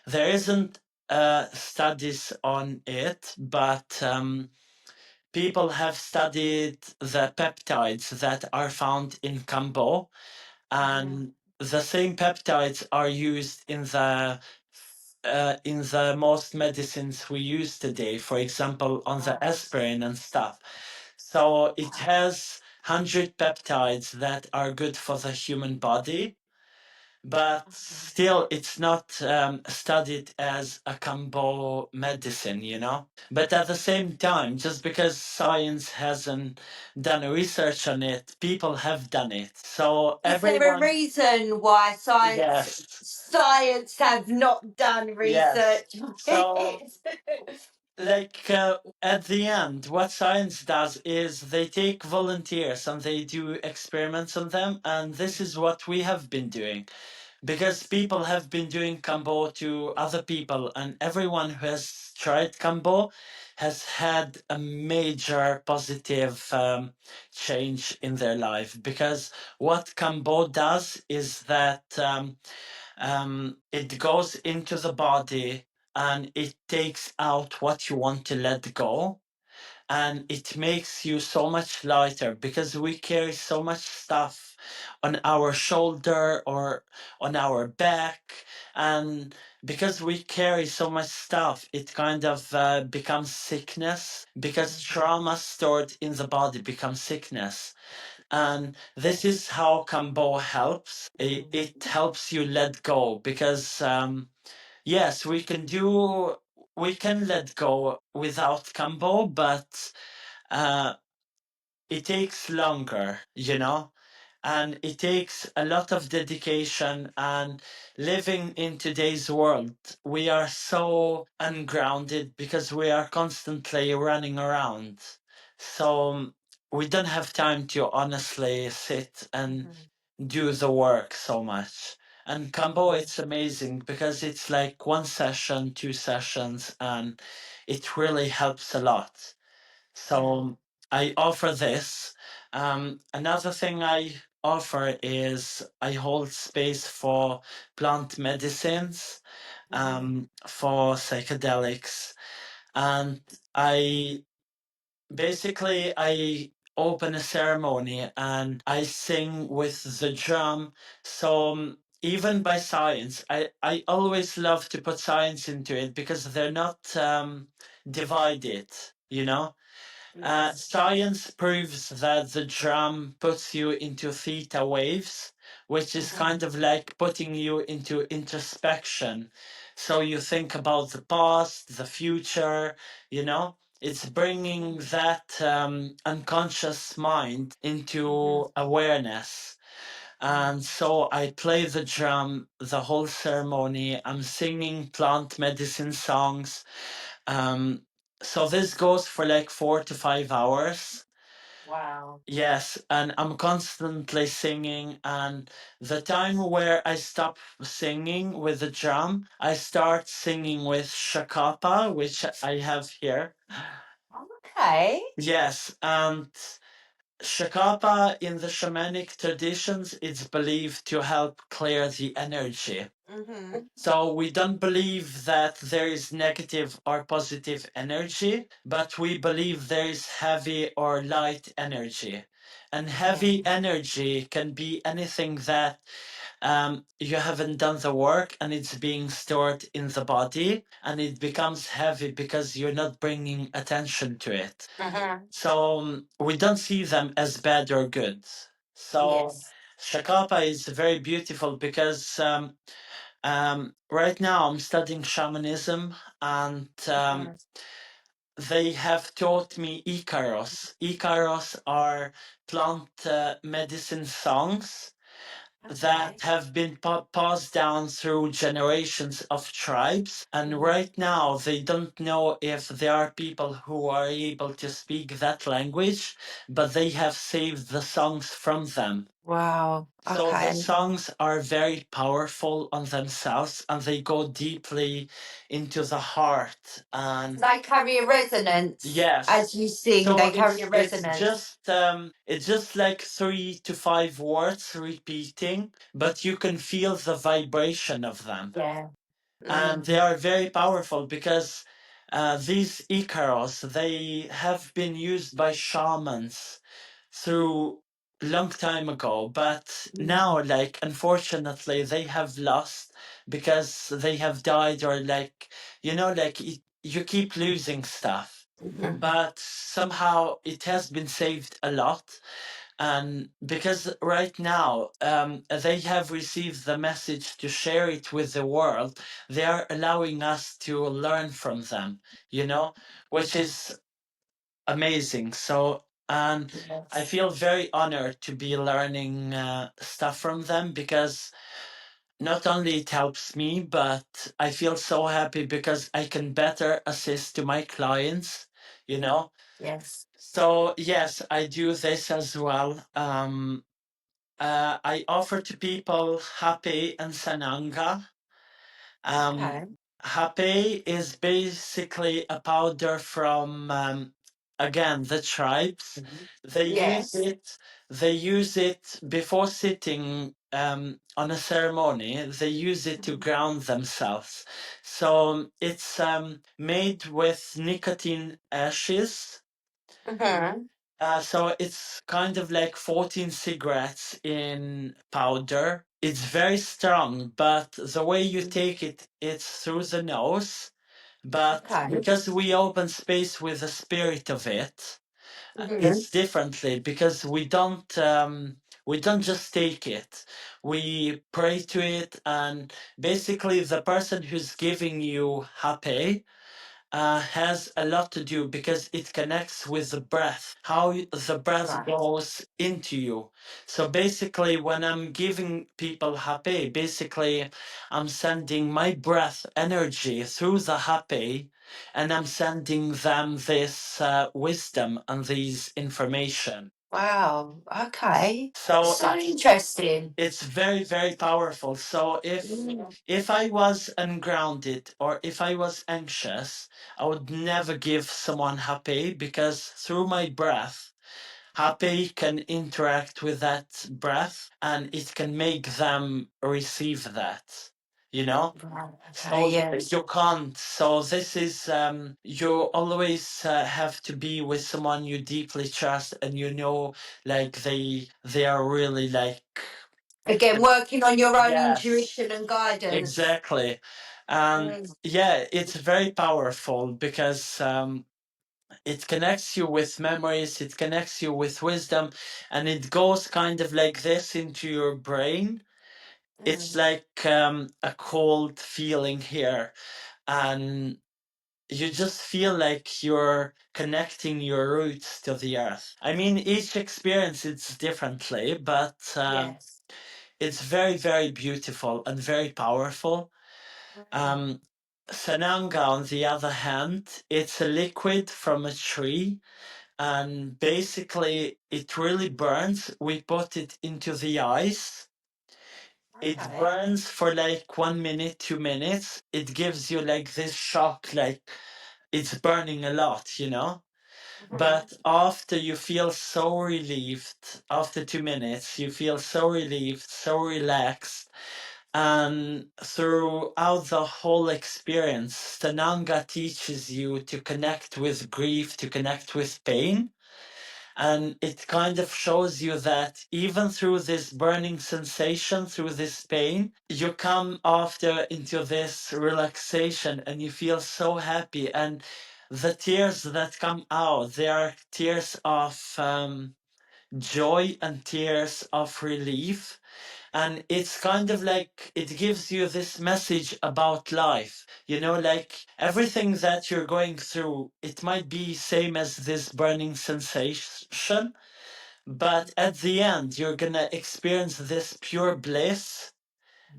there isn't studies on it, but people have studied the peptides that are found in kambo, Mm. and the same peptides are used in the most medicines we use today. For example, on the Right. aspirin and stuff. So it has 100 peptides that are good for the human body, but still it's not studied as a combo medicine, you know. But at the same time, just because science hasn't done research on it, people have done it, so Is there a everyone. reason why Yes. science have not done Yes. research on So it? like at the end what science does is they take volunteers and they do experiments on them, and this is what we have been doing because people have been doing kambo to other people, and everyone who has tried kambo has had a major positive change in their life because what kambo does is that it goes into the body and it takes out what you want to let go, and it makes you so much lighter because we carry so much stuff on our shoulder or on our back. And because we carry so much stuff, it kind of becomes sickness because trauma stored in the body becomes sickness. And this is how kambo helps. It helps you let go because yes, we can let go without kambo, but uh, it takes longer, you know, and it takes a lot of dedication. And living in today's world, we are so ungrounded because we are constantly running around. So we don't have time to honestly sit and do the work so much. And Kambo, it's amazing because it's like one session, two sessions, and it really helps a lot. So I offer this. Another thing I offer is I hold space for plant medicines, for psychedelics, and I basically I open a ceremony and I sing with the drum. So even by science, I always love to put science into it because they're not divided, you know. Science proves that the drum puts you into theta waves, which is kind of like putting you into introspection. So you think about the past, the future, you know? It's bringing that unconscious mind into awareness. And so I play the drum the whole ceremony. I'm singing plant medicine songs. Um, so this goes for like 4 to 5 hours. Wow. Yes, and I'm constantly singing. And the time where I stop singing with the drum, I start singing with shakapa, which I have here. Okay. Yes, and shakapa in the shamanic traditions is believed to help clear the energy. So we don't believe that there is negative or positive energy, but we believe there is heavy or light energy. And heavy energy can be anything that you haven't done the work and it's being stored in the body and it becomes heavy because you're not bringing attention to it. So we don't see them as bad or good. So Shakapa is very beautiful because right now I'm studying shamanism and they have taught me Ikaros. Ikaros are plant medicine songs that have been passed down through generations of tribes. And right now, they don't know if there are people who are able to speak that language, but they have saved the songs from them. Wow. So the Okay. songs are very powerful on themselves and they go deeply into the heart. And They carry a resonance. yes, As you sing, so they carry a resonance. it's just like 3 to 5 words repeating, but you can feel the vibration of them. Yeah. And they are very powerful because these Icaros, they have been used by shamans through long time ago, but now, like, unfortunately, they have lost because they have died or like, you know, like you keep losing stuff. But somehow it has been saved a lot. And because right now they have received the message to share it with the world, they are allowing us to learn from them, you know, which is amazing. So, and I feel very honored to be learning stuff from them because not only it helps me, but I feel so happy because I can better assist to my clients, you know. Yes. So yes, I do this as well. I offer to people hape and sananga. Okay. Hape is basically a powder from again the tribes. They use Yes. it. They use it before sitting on a ceremony. They use it to ground themselves. So it's made with nicotine ashes Mm-hmm. So it's kind of like 14 cigarettes in powder. It's very strong, but the way you take it, it's through the nose. But Okay. because we open space with the spirit of it, Mm-hmm. it's differently because we don't just take it. We pray to it, and basically the person who's giving you happy has a lot to do because it connects with the breath, how the breath Right. goes into you. So basically, when I'm giving people happy, basically, I'm sending my breath energy through the happy, and I'm sending them this wisdom and these information. Wow. Okay. So So interesting. it's very very powerful. So Mm. if I was ungrounded or if I was anxious, I would never give someone happy because through my breath, happy can interact with that breath and it can make them receive that, you know. Right. Okay. So Yes. you can't. So this is you always have to be with someone you deeply trust and you know, like they are really like. Again, working on your own Yes, intuition and guidance. exactly. And Mm. yeah, it's very powerful because it connects you with memories, it connects you with wisdom, and it goes kind of like this into your brain. It's Mm. like a cold feeling here, and you just feel like you're connecting your roots to the earth. I mean, each experience it's differently, but Yes. it's very, very beautiful and very powerful. Mm. Um, Sananga, on the other hand, it's a liquid from a tree, and basically it really burns. We put it into the ice. It Okay. burns for like 1 minute, 2 minutes. It gives you like this shock, like it's burning a lot, you know? Mhm. But after you feel so relieved, after 2 minutes, you feel so relieved, so relaxed. And throughout the whole experience, Stananga teaches you to connect with grief, to connect with pain. And it kind of shows you that even through this burning sensation, through this pain, you come after into this relaxation and you feel so happy. And the tears that come out, they are tears of joy and tears of relief, and it's kind of like it gives you this message about life, you know, like everything that you're going through, it might be same as this burning sensation, but at the end you're gonna experience this pure bliss.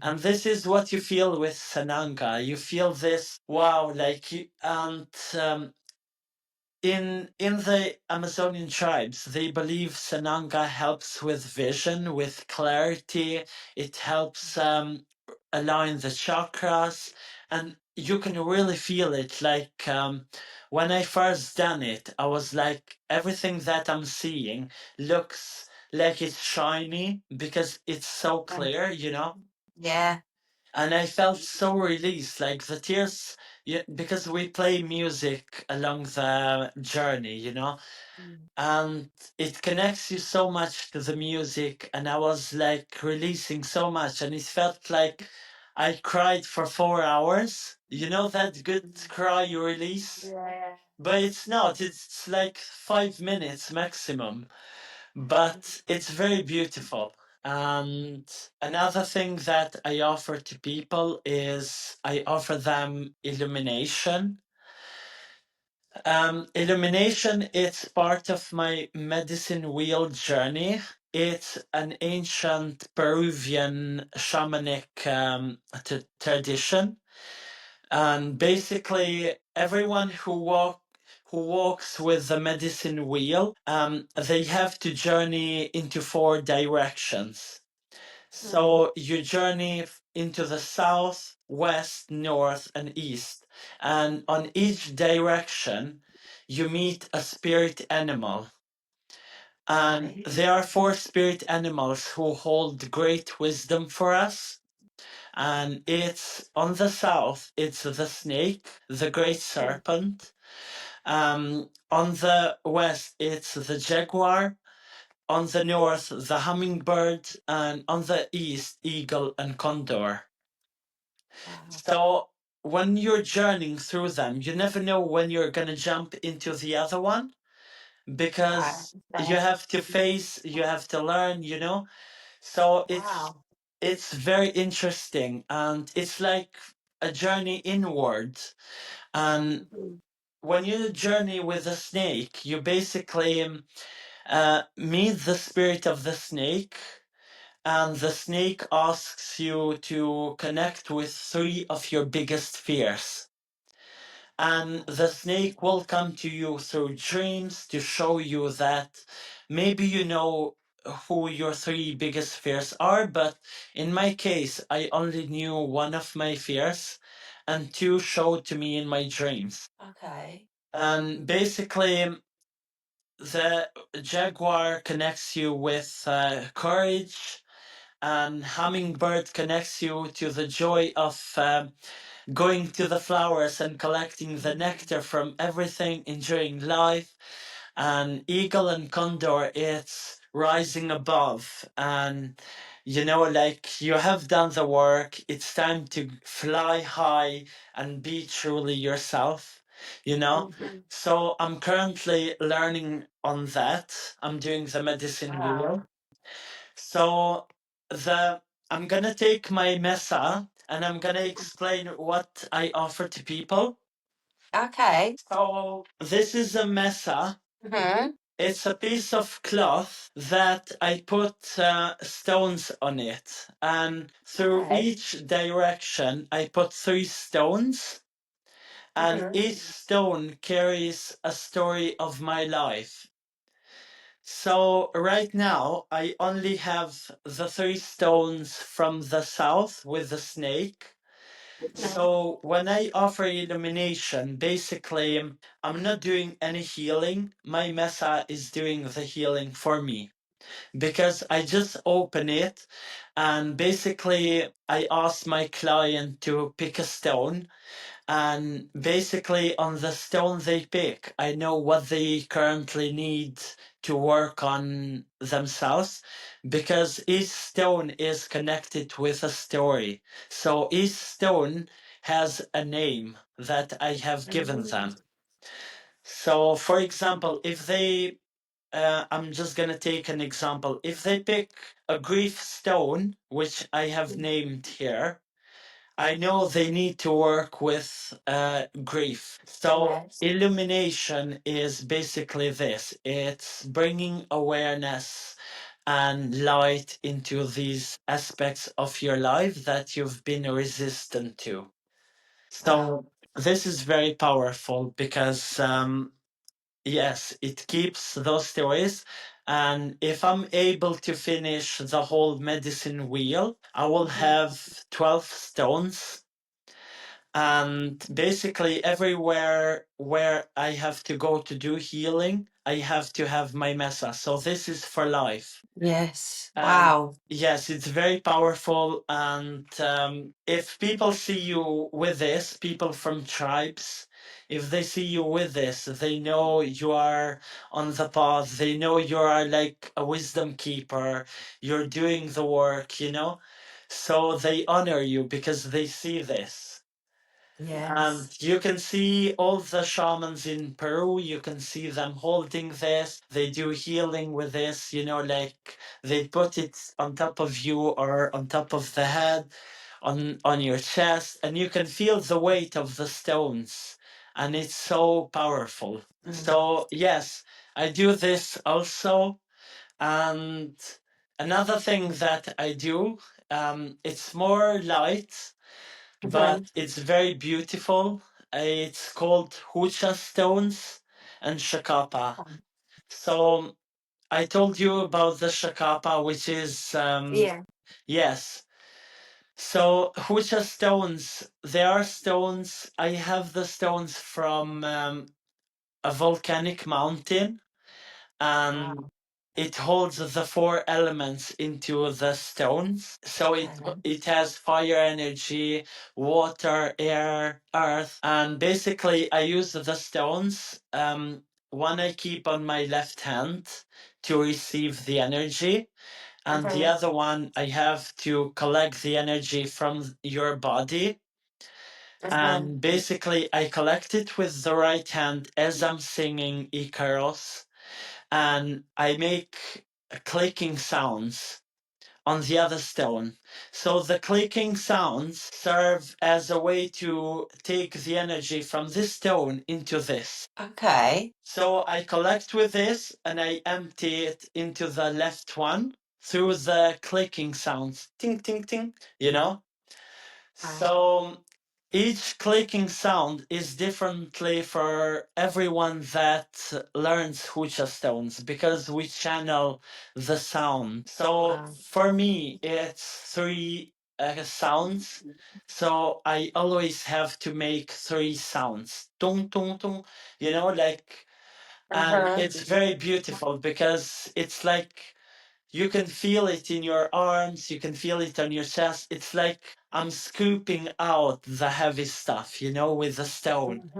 And this is what you feel with Sananga. You feel this wow, like you, and in the Amazonian tribes, they believe Sananga helps with vision, with clarity. It helps align the chakras, and you can really feel it. Like when I first done it, I was like, everything that I'm seeing looks like it's shiny because it's so Mm. clear, you know. Yeah. And I felt so released, like the tears, yeah, because we play music along the journey, you know, Mm. and it connects you so much to the music. And I was like releasing so much, and it felt like I cried for 4 hours. You know that good cry you release? Yeah. But it's not, it's like 5 minutes maximum, but it's very beautiful. And another thing that I offer to people is I offer them illumination. Illumination, it's part of my medicine wheel journey. It's an ancient Peruvian shamanic tradition, and basically everyone who walks with the medicine wheel, they have to journey into 4 directions. Mm. So you journey into the south, west, north, and east, and on each direction you meet a spirit animal. And Okay. there are 4 spirit animals who hold great wisdom for us, and it's on the south, it's the snake, the great serpent. On the west, it's the jaguar. On the north, the hummingbird, and on the east, eagle and condor. Wow. So when you're journeying through them, you never know when you're gonna jump into the other one, Right. because you Okay. have to face, you have to learn, you know. So Wow. it's very interesting, and it's like a journey inward. And Mhm. when you journey with a snake, you basically meet the spirit of the snake, and the snake asks you to connect with three of your biggest fears. And the snake will come to you through dreams to show you that maybe you know who your three biggest fears are, but in my case, I only knew one of my fears, and two showed to me in my dreams. Okay. And basically, the jaguar connects you with courage, and hummingbird connects you to the joy of going to the flowers and collecting the nectar from everything, enjoying life. And eagle and condor, it's rising above. And you know, like you have done the work, it's time to fly high and be truly yourself, you know. Mhm. So I'm currently learning on that. I'm doing the medicine Wow. wheel. So the I'm gonna take my mesa and I'm gonna explain what I offer to people. Okay. So this is a mesa. Hmm. It's a piece of cloth that I put stones on it, and through Okay. each direction I put three stones, and Hmm. each stone carries a story of my life. So right now I only have the three stones from the south with the snake. So when I offer illumination, basically I'm not doing any healing. My mesa is doing the healing for me, because I just open it, and basically I ask my client to pick a stone, and basically on the stone they pick, I know what they currently need to work on themselves, because each stone is connected with a story. So each stone has a name that I have given them. So for example, if they I'm just gonna take an example. If they pick a grief stone, which I have named here, I know they need to work with grief. So Yes. illumination is basically this. It's bringing awareness and light into these aspects of your life that you've been resistant to. Wow. So this is very powerful, because yes, it keeps those stories. And if I'm able to finish the whole medicine wheel, I will Mhm. have 12 stones. And basically, everywhere where I have to go to do healing, I have to have my mesa. So this is for life. Yes. And Wow. yes, it's very powerful. And if people see you with this, people from tribes, if they see you with this, they know you are on the path. They know you are like a wisdom keeper. You're doing the work, you know? So they honor you because they see this. And Yes. you can see all the shamans in Peru, you can see them holding this. They do healing with this, you know, like they put it on top of you or on top of the head, on your chest, and you can feel the weight of the stones. And it's so powerful. Mm. So, yes, I do this also. And another thing that I do, it's more light, but Mhm. it's very beautiful. It's called Hucha stones and Shakapa. So I told you about the Shakapa, which is Yeah. yes. So Hucha stones, they are stones. I have the stones from a volcanic mountain, and Wow. it holds the four elements into the stones. So it has fire energy, water, air, earth, and basically I use the stones. One I keep on my left hand to receive the energy, and the other one I have to collect the energy from your body. And basically, I collect it with the right hand as I'm singing Icaros, and I make clicking sounds on the other stone. So the clicking sounds serve as a way to take the energy from this stone into this. Okay. So I collect with this and I empty it into the left one through the clicking sounds. Ting, ting, ting, you know? So each clicking sound is differently for everyone that learns Hucha stones because we channel the sound. So for me, it's three sounds. So I always have to make three sounds. Tung, tung, tung, like, and it's very beautiful because it's like you can feel it in your arms, you can feel it on your chest. It's like I'm scooping out the heavy stuff, with the stone.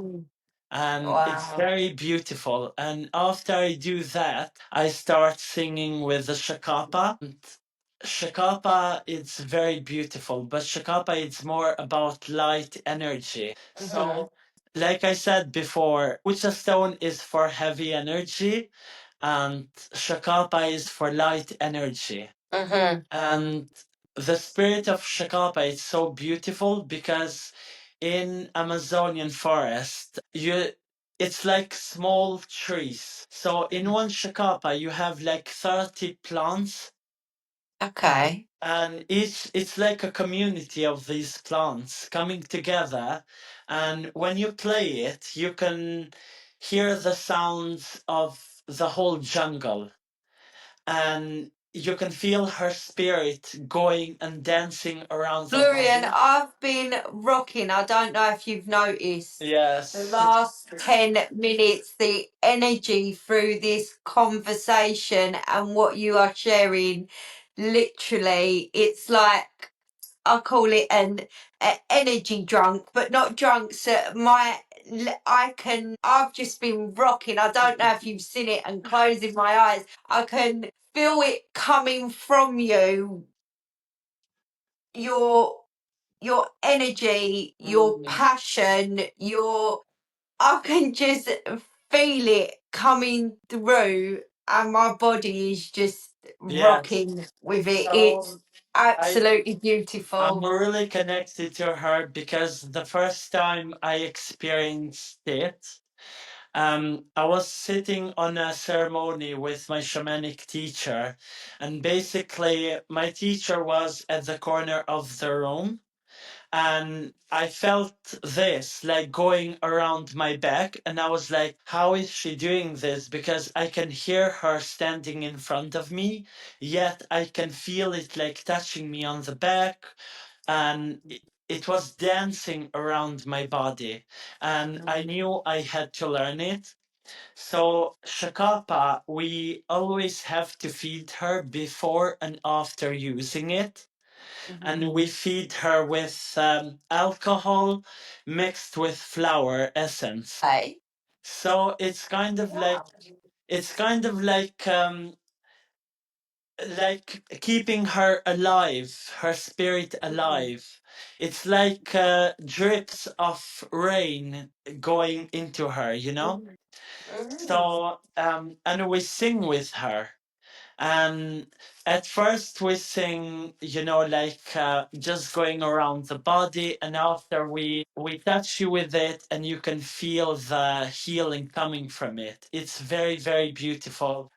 And it's Wow. very beautiful. And after I do that, I start singing with the shakapa. And shakapa is very beautiful, but shakapa is more about light energy. So, like I said before, Ucha stone is for heavy energy, and Shakapa is for light energy. And the spirit of Shakapa is so beautiful because in Amazonian forest, it's like small trees. So in one Shakapa, you have like 30 plants, Okay. and it's like a community of these plants coming together. And when you play it, you can hear the sounds of the whole jungle, and you can feel her spirit going and dancing around the Florian, body. I've been rocking. I don't know if you've noticed the Yes. last 10 minutes, the energy through this conversation and what you are sharing. Literally, it's like I call it a energy drunk, but not drunks. I've just been rocking. I don't know if you've seen it, and closing my eyes, I can feel it coming from you. Your your energy, your passion, I can just feel it coming through, and my body is just Yes. rocking with it. It's So absolutely I'm beautiful. really connected to her because the first time I experienced it, I was sitting on a ceremony with my shamanic teacher, and basically my teacher was at the corner of the room, and I felt this like going around my back, and I was like, how is she doing this? Because I can hear her standing in front of me, yet I can feel it like touching me on the back, and it was dancing around my body, and I knew I had to learn it. So shakapa, we always have to feed her before and after using it, and we feed her with alcohol mixed with flower essence. Okay. So it's kind of like keeping her alive, her spirit alive. It's like drips of rain going into her. So and we sing with her. And at first we sing, like just going around the body, and after we touch you with it, and you can feel the healing coming from it. It's very, very beautiful.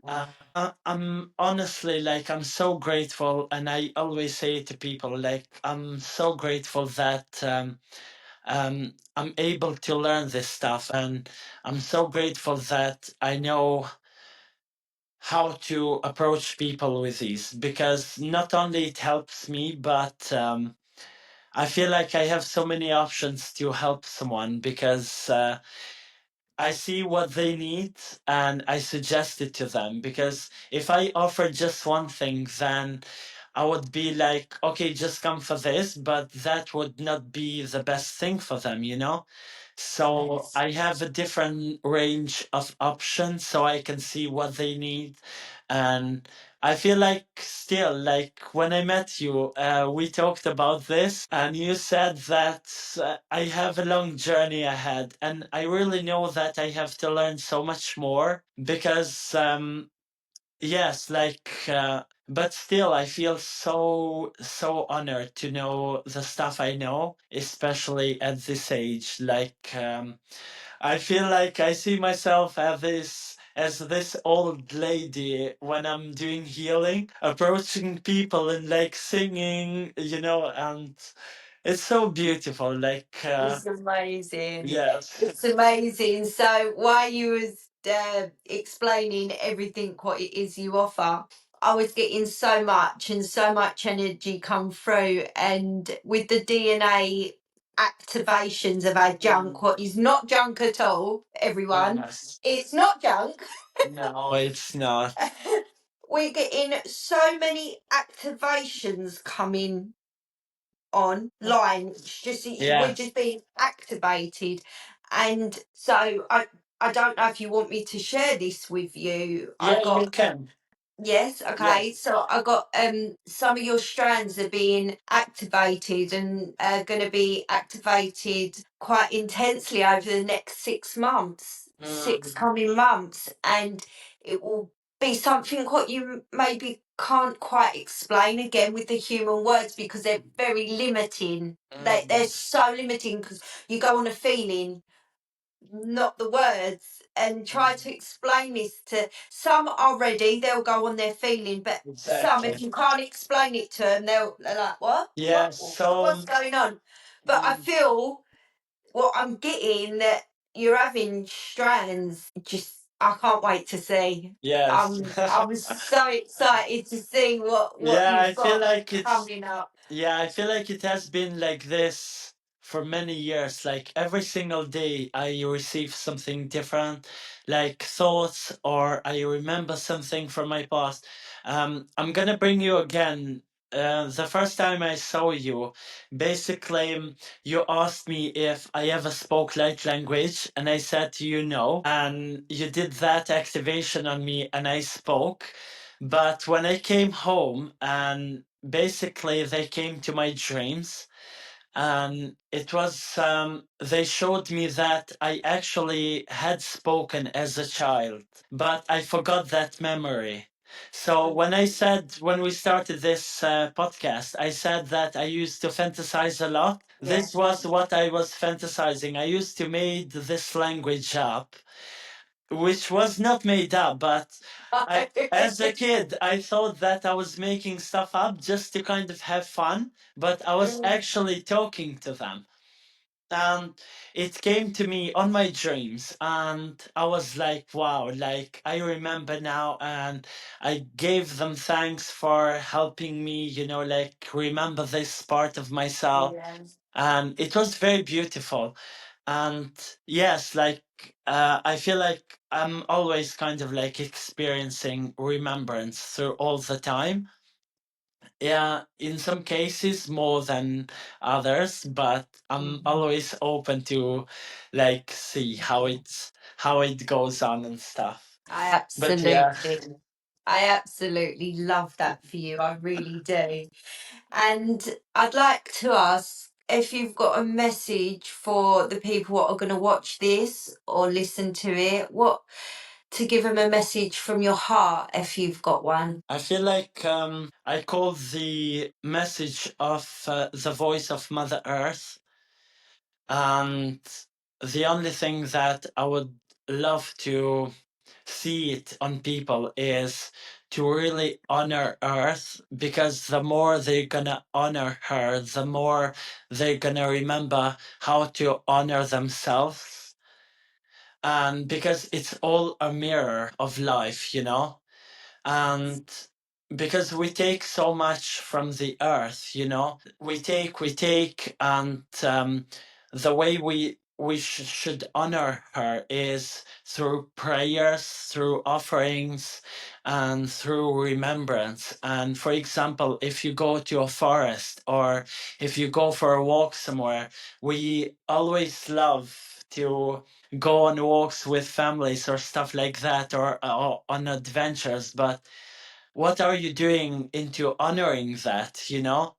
I'm honestly, like, I'm so grateful, and I always say to people, like, I'm so grateful that I'm able to learn this stuff, and I'm so grateful that I know how to approach people with these, because not only it helps me, but I feel like I have so many options to help someone, because I see what they need and I suggest it to them, because if I offer just one thing, then I would be like, okay, just come for this, but that would not be the best thing for them, you know? So Yes. I have a different range of options so I can see what they need. And I feel like still, like when I met you, we talked about this, and you said that I have a long journey ahead, and I really know that I have to learn so much more because, yes, like, but still, I feel so honored to know the stuff I know, especially at this age. Like, I feel like I see myself as this old lady when I'm doing healing, approaching people and like singing, and it's so beautiful. Like, It's amazing. yes, It's amazing. So while you was explaining everything what it is you offer, I was getting so much and so much energy come through, and with the DNA activations of our junk, what is not junk at all, everyone. yes, It's not junk. no, it's not. We're getting so many activations coming online. It's just we're Yes, just being activated, and so I don't know if you want me to share this with you. I yeah, you got can. yes, okay. Yes. So I got some of your strands are being activated and are going to be activated quite intensely over the next 6 months, six Mm, coming months, and it will be something what you maybe can't quite explain again with the human words because they're very limiting. They're mm, so limiting because you go on a feeling, not the words, and try mm, to explain this to some already. They'll go on their feeling, but some, if exactly. you can't explain it to them, they're like, "What? Yeah. What's So. going on?" But I Mm, feel what I'm getting that you're having strands. Just I can't wait to see. yes. I'm so excited to see what Yeah, I you've feel got like it's coming up. Yeah, I feel like it has been like this for many years. Like every single day, I receive something different, like thoughts, or I remember something from my past. I'm gonna bring you again. The first time I saw you, basically, you asked me if I ever spoke light language, and I said to you no. And you did that activation on me, and I spoke. But when I came home and basically they came to my dreams, and it was they showed me that I actually had spoken as a child, but I forgot that memory. So when we started this podcast, I said that I used to fantasize a lot. Yeah. This was what I was fantasizing. I used to made this language up, which was not made up, but as a kid, I thought that I was making stuff up just to kind of have fun, but I was Mm, actually talking to them. And it came to me on my dreams, and I was like, wow, like I remember now, and I gave them thanks for helping me, like remember this part of myself, yeah. and it was very beautiful. And yes, like I feel like I'm always kind of like experiencing remembrance through all the time. Yeah, in some cases more than others, but I'm Mhm. always open to like see how it goes on and stuff. I But yeah, absolutely love that for you. I really do. And I'd like to ask if you've got a message for the people that are going to watch this or listen to it, what to give them a message from your heart if you've got one. I feel like I call the message of the voice of Mother Earth. And the only thing that I would love to see it on people is to really honor Earth, because the more they're gonna honor her, the more they're gonna remember how to honor themselves. And because it's all a mirror of life, and because we take so much from the earth, we take, and the way we we should honor her is through prayers, through offerings, and through remembrance. And for example, if you go to a forest or if you go for a walk somewhere, we always love to go on walks with families or stuff like that, or on adventures. But what are you doing into honoring that, you know?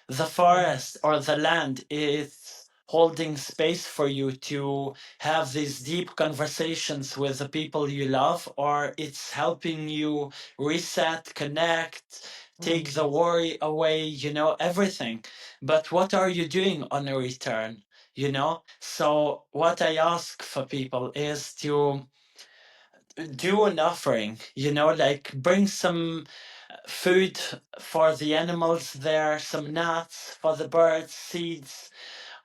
The forest or the land is holding space for you to have these deep conversations with the people you love, or it's helping you reset, connect, take the worry away, you know, everything. But what are you doing on a return? You know, so what I ask for people is to do an offering, you know, like bring some food for the animals there, some nuts for the birds, seeds,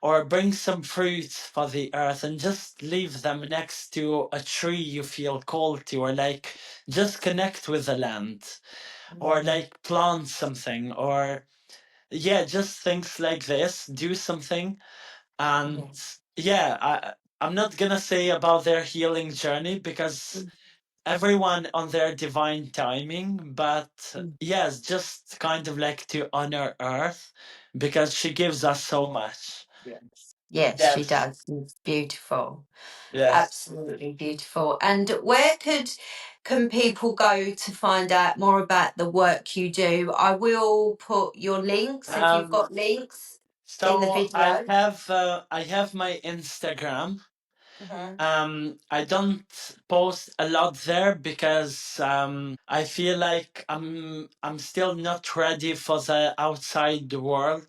or bring some fruits for the earth and just leave them next to a tree you feel called to, or like just connect with the land, or like plant something, or yeah, just things like this, do something. And yeah, I'm not gonna say about their healing journey because everyone on their divine timing, but yes, just kind of like to honor Earth because she gives us so much. Yes, she Yes, does. It's beautiful. yes. Absolutely beautiful. And where can people go to find out more about the work you do? I will put your links if you've Um, got links in the so video. I have my Instagram. Mhm. I don't post a lot there because I feel like I'm still not ready for the outside world,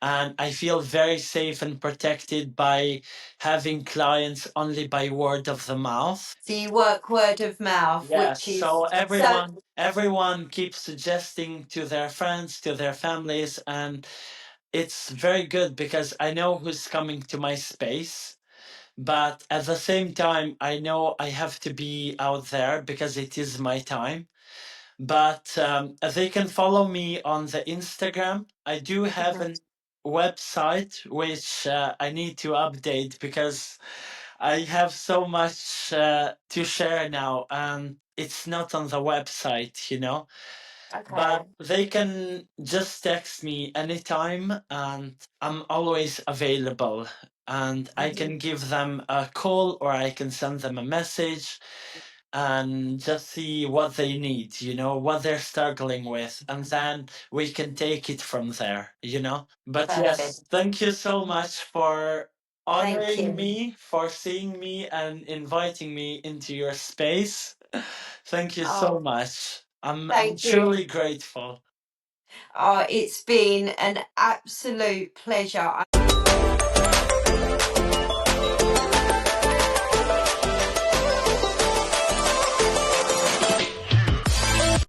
and I feel very safe and protected by having clients only by word of the mouth. So you work word of mouth, Yes, which is so so everyone keeps suggesting to their friends, to their families, and it's very good because I know who's coming to my space, but at the same time I know I have to be out there because it is my time. But they can follow me on the Instagram. I do have Mhm. a website which I need to update because I have so much to share now, and it's not on the website, you know. Okay. But they can just text me anytime, and I'm always available. And I Mhm. can give them a call or I can send them a message and just see what they need, you know, what they're struggling with. And then we can take it from there, you know. But Perfect. yes, thank you so much for Thank honoring you. me, for seeing me and inviting me into your space. Thank you so Oh, much. I'm thank you. truly grateful. Oh, it's been an absolute pleasure.